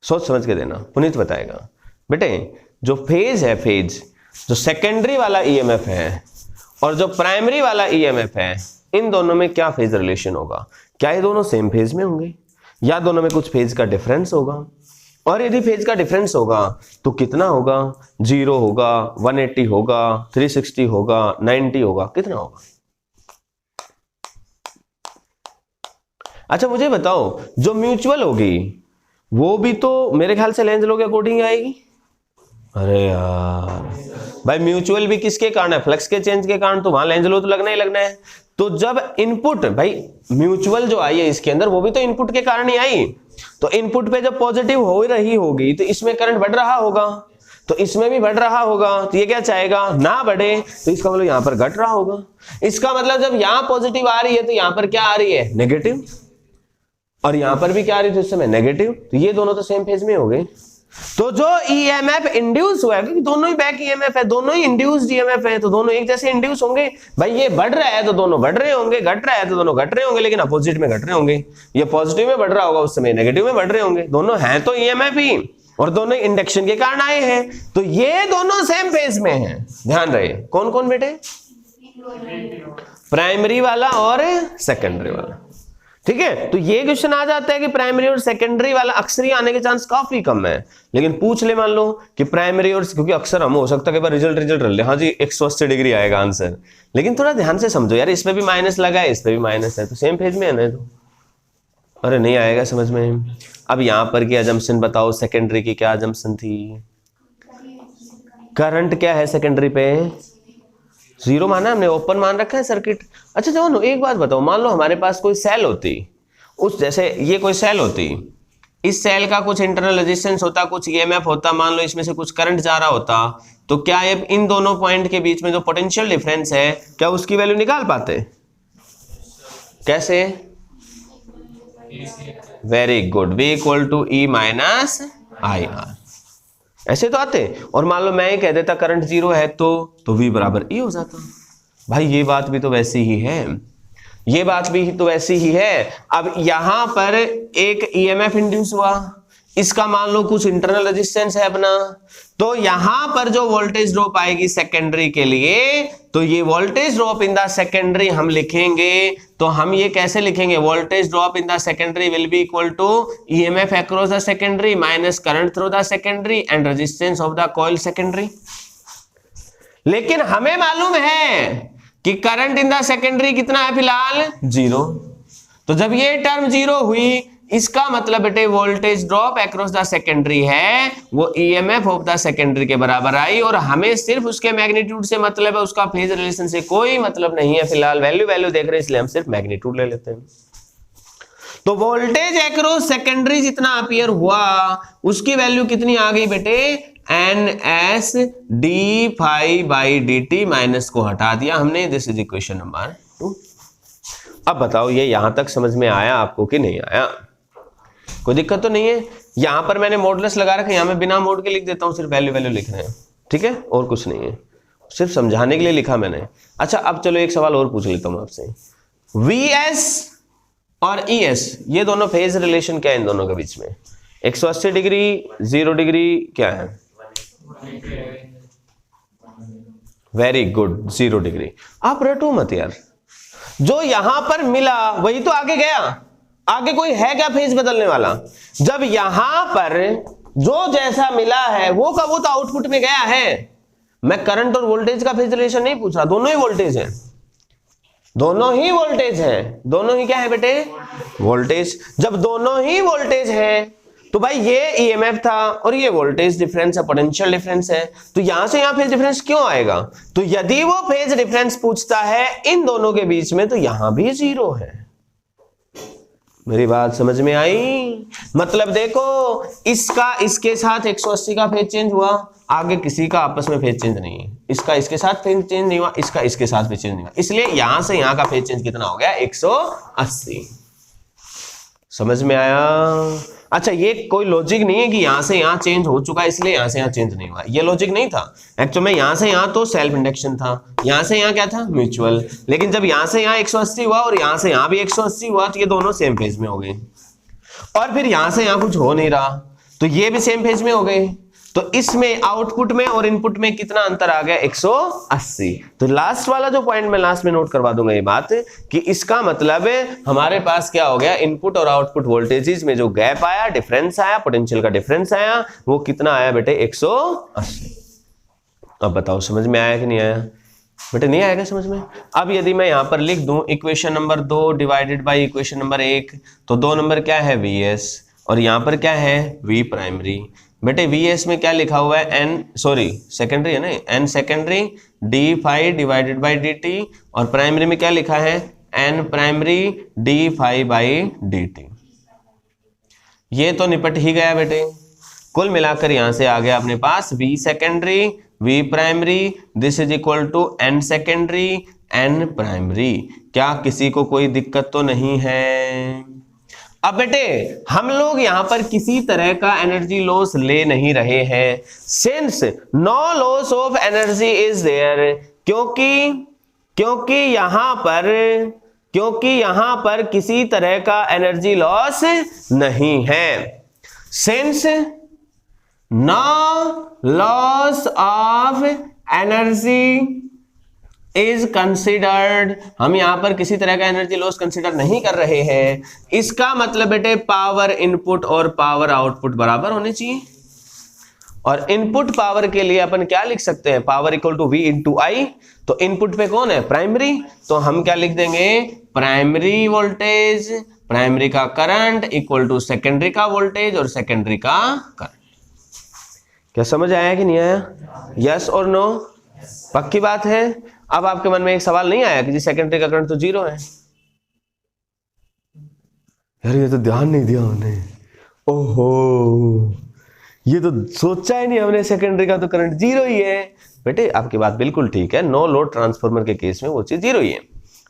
सोच समझ के देना, पुनीत बताएगा। बेटे जो फेज है, फेज जो सेकेंडरी वाला ईएमएफ है और जो प्राइमरी वाला ईएमएफ है, इन दोनों में क्या फेज रिलेशन होगा। क्या ये दोनों सेम फेज में होंगे या दोनों में कुछ फेज का डिफरेंस होगा। और यदि फेज का डिफरेंस होगा तो कितना होगा, 0 होगा, 180 होगा, 360 होगा, 90 होगा, कितना होगा। अच्छा मुझे बताओ, जो म्यूचुअल होगी वो भी तो मेरे ख्याल से लेंज लॉ के अकॉर्डिंग आएगी। अरे यार भाई म्यूचुअल भी किसके कारण है, फ्लक्स के चेंज के कारण, तो वहां लेंज लॉ तो लगना ही लगना है। तो जब इनपुट, भाई म्यूचुअल जो आई है इसके अंदर वो भी तो इनपुट के कारण ही आई। तो इनपुट पे जब पॉजिटिव हो रही होगी तो इसमें करंट बढ़ रहा होगा, तो इसमें भी बढ़ रहा होगा। तो ये क्या चाहेगा, ना बढ़े, तो इसका मतलब यहां पर घट रहा होगा। इसका मतलब जब यहां पॉजिटिव आ रही है तो यहां पर क्या आ रही है, नेगेटिव। और यहां पर भी क्या आ रही थी उस समय, नेगेटिव। तो ये दोनों तो सेम फेज में हो गए। तो जो ईएमएफ इंड्यूस हुआ है, क्योंकि दोनों ही बैक ईएमएफ है, दोनों ही इंड्यूस्ड ईएमएफ है, तो दोनों एक जैसे इंड्यूस होंगे। भाई ये बढ़ रहा है तो दोनों बढ़ रहे होंगे, घट रहा है तो दोनों घट रहे होंगे, लेकिन अपोजिट में घट रहे होंगे। ये पॉजिटिव में बढ़ रहा होगा, उस समय नेगेटिव में बढ़ रहे होंगे। दोनों हैं तो ईएमएफ ही, और दोनों इंडक्शन के कारण आए हैं, तो ये दोनों सेम फेज में हैं। ध्यान रहे, कौन कौन बेटे, प्राइमरी वाला और सेकेंडरी वाला। ठीक है, तो ये क्वेश्चन आ जाता है कि प्राइमरी और सेकेंडरी वाला अक्सर ही आने के चांस काफी कम है। लेकिन पूछ ले मान लो कि प्राइमरी और, क्योंकि अक्सर हम हो सकता है कि रिजल्ट रख ले, हाँ जी 180 डिग्री आएगा आंसर, लेकिन थोड़ा ध्यान से समझो यार, इस पे भी माइनस लगा है, इस पे भी माइनस है, तो सेम फेज में है ना। तो अरे नहीं आएगा समझ में। अब यहां पर की अजम्पशन बताओ, सेकेंडरी की क्या अजम्पशन थी, करंट क्या है सेकेंडरी पे, 0 माना हमने, ओपन मान रखा है सर्किट। अच्छा जवानो एक बात बताओ, मान लो हमारे पास कोई सेल होती, उस जैसे ये कोई सेल होती, इस सेल का कुछ इंटरनल रेजिस्टेंस होता, कुछ ईएमएफ होता, मान लो इसमें से कुछ करंट जा रहा होता, तो क्या ये इन दोनों पॉइंट के बीच में जो पोटेंशियल डिफरेंस है, क्या उसकी वैल्यू निकाल पाते, कैसे, very good, V equal to E minus I R, ऐसे तो आते। और मान लो मैं ही कह देता करंट 0 है तो V बराबर E हो जाता। भाई ये बात भी तो वैसी ही है, ये बात भी तो वैसी ही है। अब यहां पर एक ईएमएफ इंड्यूस हुआ, इसका मान लो कुछ इंटरनल रेजिस्टेंस है अपना, तो यहां पर जो वोल्टेज ड्रॉप आएगी सेकेंडरी के लिए, तो ये voltage drop in the secondary हम लिखेंगे, तो हम ये कैसे लिखेंगे, voltage drop in the secondary will be equal to EMF across the secondary minus current through the secondary and resistance of the coil secondary. लेकिन हमें मालूम है कि करंट इन द सेकेंडरी कितना है फिलहाल, 0। तो जब ये टर्म 0 हुई, इसका मतलब बेटे voltage drop across the secondary है वो ईएमएफ ऑफ द सेकेंडरी के बराबर आई, और हमें सिर्फ उसके मैग्नीट्यूड से मतलब है, उसका फेज रिलेशन से कोई मतलब नहीं है। फिलहाल वैल्यू देख रहे हैं इसलिए हम सिर्फ मैग्नीट्यूड ले लेते हैं। तो वोल्टेज अक्रॉस सेकेंडरी जितना अपीयर हुआ उसकी वैल्यू कितनी आ गई बेटे, N S D phi by D T, minus को हटा दिया हमने, दिस इज इक्वेशन नंबर 2। अब बताओ ये यहां तक समझ में आया आपको कि नहीं आया, कोई दिक्कत तो नहीं है। यहां पर मैंने मॉडुलस लगा रखा है, यहां मैं बिना मोड के लिख देता हूं, सिर्फ वैल्यू लिख रहे हैं, ठीक है, और कुछ नहीं है, सिर्फ समझाने के लिए लिखा मैंने। अच्छा अब चलो एक सवाल और पूछ लेता हूं आपसे, वीएस और ईएस ये दोनों फेज रिलेशन क्या है इन दोनों के बीच में, 180 डिग्री 0 डिग्री क्या है, वेरी गुड 0 डिग्री। आप रटो मत यार, जो यहां पर मिला वही तो आगे गया, आगे कोई है क्या फेज बदलने वाला। जब यहां पर जो जैसा मिला है वो का वो तो आउटपुट में गया है। मैं करंट और वोल्टेज का फेज रिलेशन नहीं पूछ रहा, दोनों ही वोल्टेज है, दोनों ही वोल्टेज है, दोनों ही क्या है बेटे, वोल्टेज। जब दोनों ही वोल्टेज है तो भाई ये ईएमएफ था और ये वोल्टेज डिफरेंस है, पोटेंशियल डिफरेंस है, तो यहां से यहां फेज डिफरेंस क्यों आएगा? तो यदि वो फेज डिफरेंस पूछता है इन दोनों के बीच में तो यहां भी 0 है। मेरी बात समझ में आई? मतलब देखो, इसका इसके साथ 180 का फेज चेंज हुआ, आगे किसी का आपस में फेज चेंज नहीं है, इसका इसके साथ फेज चेंज नहीं हुआ, इसका इसके साथ फेज चेंज नहीं हुआ, इसलिए यहां से यहां का फेज चेंज कितना हो गया? 180। समझ में आया? अच्छा, ये कोई लॉजिक नहीं है कि यहां से यहां चेंज हो चुका है इसलिए यहां से यहां चेंज नहीं हुआ, ये लॉजिक नहीं था। एक्चुअली में यहां से यहां तो सेल्फ इंडक्शन था, यहां से यहां क्या था? म्यूचुअल। लेकिन जब यहां से यहां 180 हुआ और यहां से यहां भी 180 हुआ तो ये दोनों सेम फेज में हो गए, और फिर यहां से यहां कुछ हो नहीं रहा तो ये भी सेम फेज में हो गए। तो इसमें आउटपुट में और इनपुट में कितना अंतर आ गया? 180। तो लास्ट वाला जो पॉइंट मैं लास्ट में नोट करवा दूंगा ये बात कि इसका मतलब हमारे पास क्या हो गया? इनपुट और आउटपुट वोल्टेजेस में जो गैप आया, डिफरेंस आया, पोटेंशियल का डिफरेंस आया, वो कितना आया बेटे? 180। अब बताओ समझ में आया कि नहीं आया? बेटे नहीं आएगा समझ में? अब यदि मैं यहां पर लिख दूं equation number 2 divided by equation number 1, तो 2 नंबर क्या है? Vs, और यहां पर क्या है? V primary. बेटे Vs में क्या लिखा हुआ है? सेकेंडरी है ना, n secondary d phi divided by dt, और प्राइमरी में क्या लिखा है? n primary d phi by dt। ये तो निपट ही गया बेटे। कुल मिलाकर यहां से आ गया अपने पास V secondary V primary this is equal to n secondary n primary. क्या किसी को कोई दिक्कत तो नहीं है? अब बेटे हम लोग यहां पर किसी तरह का एनर्जी लॉस ले नहीं रहे हैं, since no loss of energy is there, क्योंकि यहां पर किसी तरह का एनर्जी लॉस नहीं है। Since no loss of energy is considered, हम यहां पर किसी तरह का एनर्जी लॉस कंसिडर नहीं कर रहे हैं। इसका मतलब बेटे पावर इनपुट और पावर आउटपुट बराबर होने चाहिए, और इनपुट पावर के लिए अपन क्या लिख सकते हैं? Power equal to V into I. तो इनपुट पे कौन है? प्राइमरी, तो हम क्या लिख देंगे? प्राइमरी वोल्टेज, प्राइमरी का करंट इक्वल टू सेकेंडरी का वोल्टेज और सेकेंडरी का करंट। क्या समझ आया कि नहीं आया? यस और नो? पक्की बात है। अब आपके मन में एक सवाल नहीं आया कि जी सेकेंडरी का करंट तो 0 है? यार ये तो ध्यान नहीं दिया हमने, ओहो ये तो सोचा ही नहीं हमने, सेकेंडरी का तो करंट 0 ही है। बेटे आपकी बात बिल्कुल ठीक है, नो लोड ट्रांसफार्मर के केस में वो चीज 0 ही है,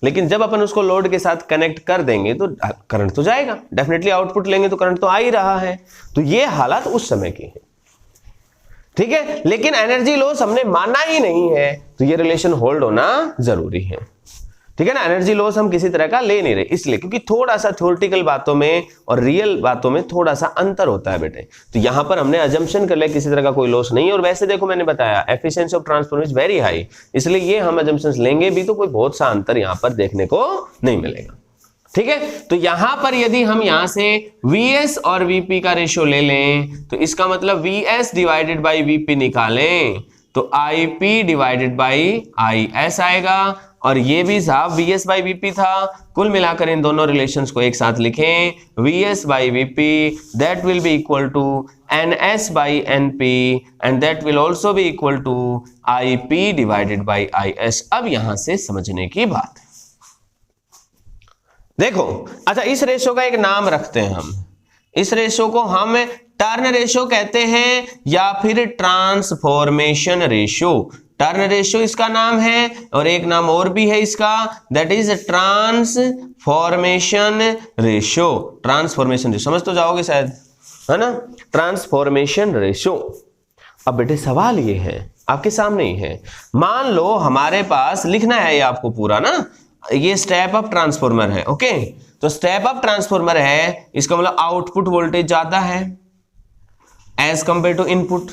लेकिन जब अपन उसको लोड के साथ कनेक्ट कर देंगे तो करंट तो जाएगा, डेफिनेटली आउटपुट लेंगे तो करंट तो आ ही रहा है। तो ये हालत उस समय की है, ठीक है। लेकिन एनर्जी लॉस हमने माना ही नहीं है, तो ये रिलेशन होल्ड होना जरूरी है, ठीक है ना। एनर्जी लॉस हम किसी तरह का ले नहीं रहे, इसलिए क्योंकि थोड़ा सा थ्योरेटिकल बातों में और रियल बातों में थोड़ा सा अंतर होता है बेटे। तो यहां पर हमने अजम्पशन कर लिया किसी तरह का कोई लॉस नहीं है, और वैसे देखो मैंने बताया efficiency of transformer is very high, इसलिए ये हम अजम्पशंस लेंगे भी तो कोई बहुत सा अंतर यहां पर देखने को नहीं मिलेगा, ठीक है। तो यहां पर यदि हम यहां से Vs और Vp का रेशियो ले लें तो इसका मतलब Vs डिवाइडेड बाई Vp निकालें तो Ip डिवाइडेड बाई Is आएगा, और ये भी साहब Vs बाई Vp था। कुल मिलाकर इन दोनों रिलेशंस को एक साथ लिखें, Vs by Vp that will be equal to Ns by Np and that will also be equal to Ip divided by Is। अब यहां से समझने की बात है, देखो अच्छा इस रेशो का एक नाम रखते हैं हम, इस रेशो को हम टर्न रेशो कहते हैं या फिर ट्रांसफॉर्मेशन रेशो। टर्न रेशो इसका नाम है, और एक नाम और भी है इसका, that is transformation ratio. Transformation ratio समझ तो जाओगे शायद, है ना, ट्रांसफॉर्मेशन रेशो। अब बेटे सवाल ये है आपके सामने ही है, मान लो हमारे पास लिखना है ये आपको पूरा ना, ये स्टेप अप ट्रांसफार्मर है, ओके। तो स्टेप अप ट्रांसफार्मर है, इसका मतलब आउटपुट वोल्टेज ज्यादा है एज कंपेयर टू इनपुट,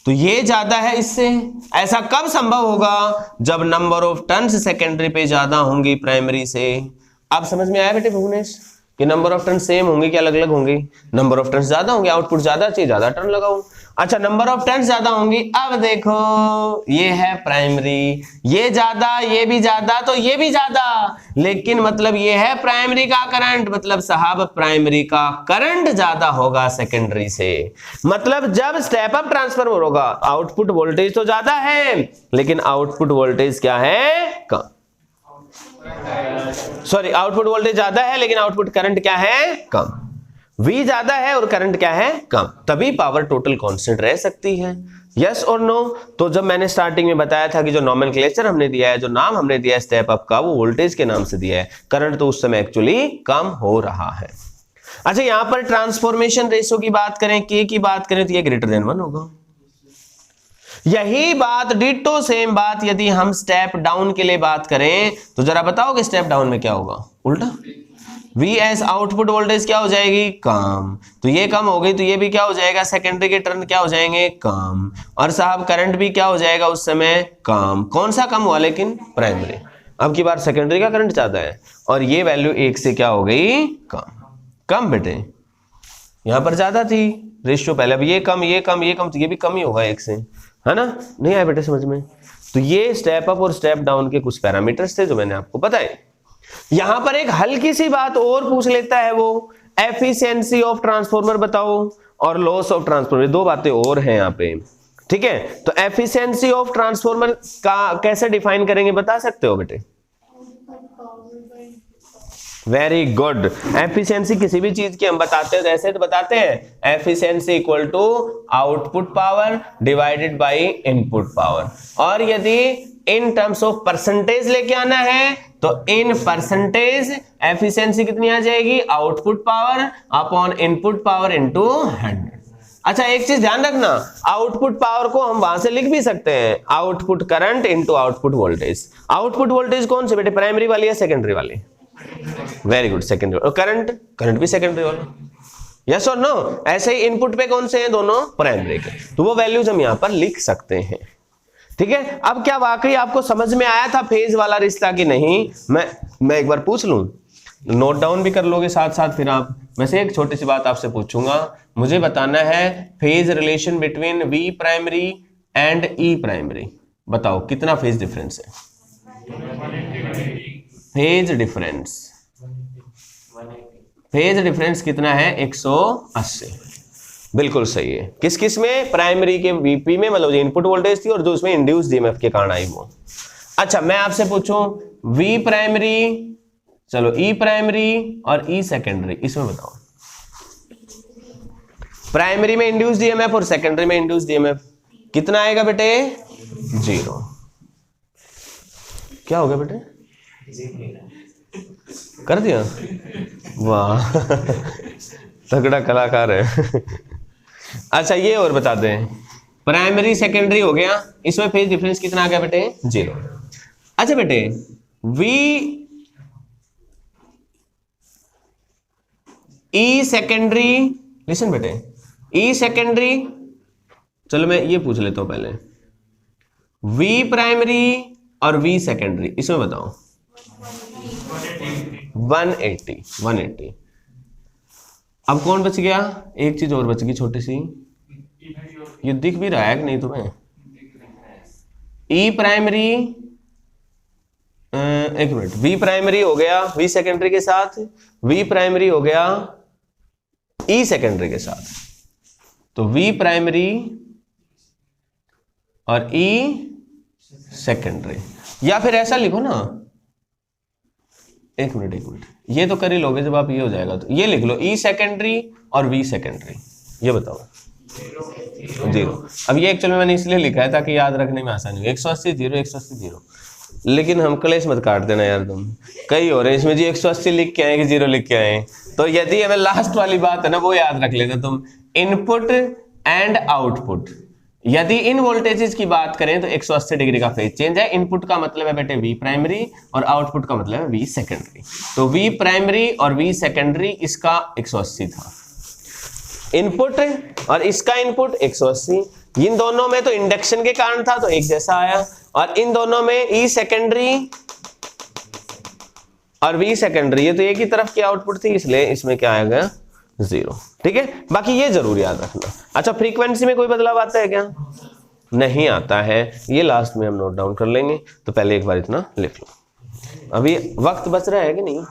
तो ये ज्यादा है इससे। ऐसा कब संभव होगा? जब नंबर ऑफ टर्न्स सेकेंडरी पे ज्यादा होंगी प्राइमरी से। अब समझ में आया बेटे भुवनेश कि नंबर ऑफ टर्न सेम होंगे कि अलग अलग होंगे? नंबर ऑफ टर्न ज्यादा होंगे, आउटपुट ज्यादा चाहिए, ज्यादा टर्न लगाओ। अच्छा, नंबर ऑफ टर्न्स ज्यादा होंगी। अब देखो ये है प्राइमरी, ये ज्यादा, ये भी ज्यादा, तो ये भी ज्यादा, लेकिन मतलब ये है प्राइमरी का करंट, मतलब साहब प्राइमरी का करंट ज्यादा होगा सेकेंडरी से। मतलब जब स्टेप अप ट्रांसफार्मर होगा, आउटपुट वोल्टेज तो ज्यादा है लेकिन आउटपुट वोल्टेज क्या है, कम। सॉरी, आउटपुट वोल्टेज ज्यादा है लेकिन आउटपुट करंट क्या है, कम। V ज्यादा है और करंट क्या है, कम, तभी पावर टोटल कांस्टेंट रह सकती है। यस और नो? तो जब मैंने स्टार्टिंग में बताया था कि जो नॉमेनक्लेचर हमने दिया है, जो नाम हमने दिया है स्टेप अप का, वो वोल्टेज के नाम से दिया है, करंट तो उस समय एक्चुअली कम हो रहा है। अच्छा, यहां पर ट्रांसफॉर्मेशन रेशियो की बात करें, K की बात करें, तो ये ग्रेटर देन 1 होगा। यही बात, डिटो सेम बात, यदि हम स्टेप डाउन के लिए बात करें तो जरा बताओ कि स्टेप डाउन में क्या होगा, उल्टा। Vs आउटपुट वोल्टेज क्या हो जाएगी, कम, तो ये कम हो गई, तो ये भी क्या हो जाएगा, सेकेंडरी के टर्न क्या हो जाएंगे, कम, और साहब करंट भी क्या हो जाएगा उस समय, कम। कौन सा कम हुआ, लेकिन प्राइमरी। अब की बार सेकेंडरी का करंट ज्यादा है और ये वैल्यू 1 से क्या हो गई, कम। कम बेटे, यहां पर ज्यादा थी रेशियो पहले, अब ये कम, ये कम, ये कम, तो ये भी कम ही होगा 1 से, है ना। नहीं आया बेटे समझ में? तो ये स्टेप अप और स्टेप डाउन के कुछ पैरामीटर्स थे जो मैंने आपको बताए। यहां पर एक हल्की सी बात और पूछ लेता है, वो एफिशिएंसी ऑफ ट्रांसफार्मर बताओ और लॉस ऑफ ट्रांसफार्मर, दो बातें और हैं यहां पे, ठीक है। तो एफिशिएंसी ऑफ ट्रांसफार्मर का कैसे डिफाइन करेंगे, बता सकते हो बेटे? Very good. एफिशिएंसी किसी भी चीज की हम बताते हैं, ऐसे तो बताते हैं, efficiency equal to output power divided by input power. और यदि इन टर्म्स ऑफ परसेंटेज लेके आना है तो इन परसेंटेज एफिशिएंसी कितनी आ जाएगी, output power upon input power into 100। अच्छा, एक चीज ध्यान रखना, आउटपुट पावर को हम वहां से लिख भी सकते हैं, output current into output voltage. Output voltage कौन से बेटे, प्राइमरी वाली या सेकेंडरी वाली? Very good, secondary. और करंट भी सेकेंडरी वाला, यस और नो? ऐसे ही इनपुट पे कौन से हैं, दोनों प्राइमरी के, तो वो वैल्यूज हम यहां पर लिख सकते हैं, ठीक है। अब क्या वाकई आपको समझ में आया था फेज वाला रिश्ता कि नहीं? मैं एक बार पूछ लूं, नोट डाउन भी कर लोगे साथ साथ फिर आप। वैसे एक छोटी सी बात आपसे पूछूंगा, मुझे बताना है phase relation between V primary and E primary, बताओ कितना फेज डिफरेंस है? फेज डिफरेंस कितना है, 180। बिल्कुल सही है। किस किस में? प्राइमरी के वीपी में, मतलब इनपुट वोल्टेज थी और जो उसमें इंड्यूस्ड ईएमएफ के कारण आई वो। अच्छा, मैं आपसे पूछूं वी प्राइमरी, चलो ई प्राइमरी और ई सेकेंडरी, इसमें बताओ प्राइमरी में इंड्यूस्ड ईएमएफ और सेकेंडरी में इंड्यूस्ड ईएमएफ कितना आएगा बेटे? 0। क्या हो गया बेटे? कर दिया, वाह तगड़ा कलाकार है। अच्छा, ये और बता दें, प्राइमरी सेकेंडरी हो गया, इसमें फेज डिफरेंस कितना आ गया बेटे? 0। अच्छा बेटे, वी ई सेकेंडरी, लिसन बेटे, ई सेकेंडरी, चलो मैं ये पूछ लेता हूं पहले, वी प्राइमरी और वी सेकेंडरी, इसमें बताओ। 180। अब कौन बच गया? एक चीज और बच गई छोटी सी, ये दिख भी रहा है कि नहीं तुम्हें? ई प्राइमरी, एक मिनट, वी प्राइमरी हो गया वी सेकेंडरी के साथ, वी प्राइमरी हो गया ई सेकेंडरी के साथ, तो वी प्राइमरी और ई सेकेंडरी, या फिर ऐसा लिखो ना, एक मिनट, ये तो कर ही लोगे जब आप ये हो जाएगा, तो ये लिख लो ई सेकेंडरी और वी सेकेंडरी, ये बताओ। 0। अब ये एक्चुअली मैंने इसलिए लिखा है ताकि याद रखने में आसानी हो, 180 0 180 0, लेकिन हम क्लेश मत काट देना यार तुम, कई हो रहे हैं इसमें जी 180 लिख के आए कि 0 लिख के आए, तो यदि हमें लास्ट वाली बात है ना वो याद रख लेना तुम, इनपुट एंड आउटपुट। यदि इन वोल्टेजेस की बात करें तो 180 डिग्री का फेज चेंज है। इनपुट का मतलब है बेटे वी प्राइमरी और आउटपुट का मतलब है वी सेकेंडरी, तो वी प्राइमरी और वी सेकेंडरी इसका 180 था इनपुट और इसका इनपुट 180, इन दोनों में तो इंडक्शन के कारण था तो एक जैसा आया, और इन दोनों में ई सेकेंडरी और वी सेकेंडरी, ये तो एक ही तरफ की आउटपुट थी इसलिए इसमें क्या आएगा 0। ठीक है, बाकी ये जरूर याद रखना। अच्छा, फ्रीक्वेंसी में कोई बदलाव आता है क्या? नहीं आता है, ये लास्ट में हम नोट डाउन कर लेंगे। तो पहले एक बार इतना लिख लो। अभी वक्त बच रहा है कि नहीं?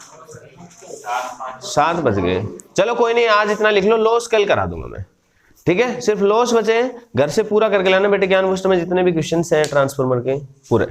7 बज गए। चलो कोई नहीं, आज इतना लिख लो, लॉस कल करा दूंगा मैं। ठीक है, सिर्फ लॉस बचे, घर से पूरा करके लाना बेटे। ज्ञान बूस्टर में जितने भी क्वेश्चंस हैं ट्रांसफार्मर के पूरे।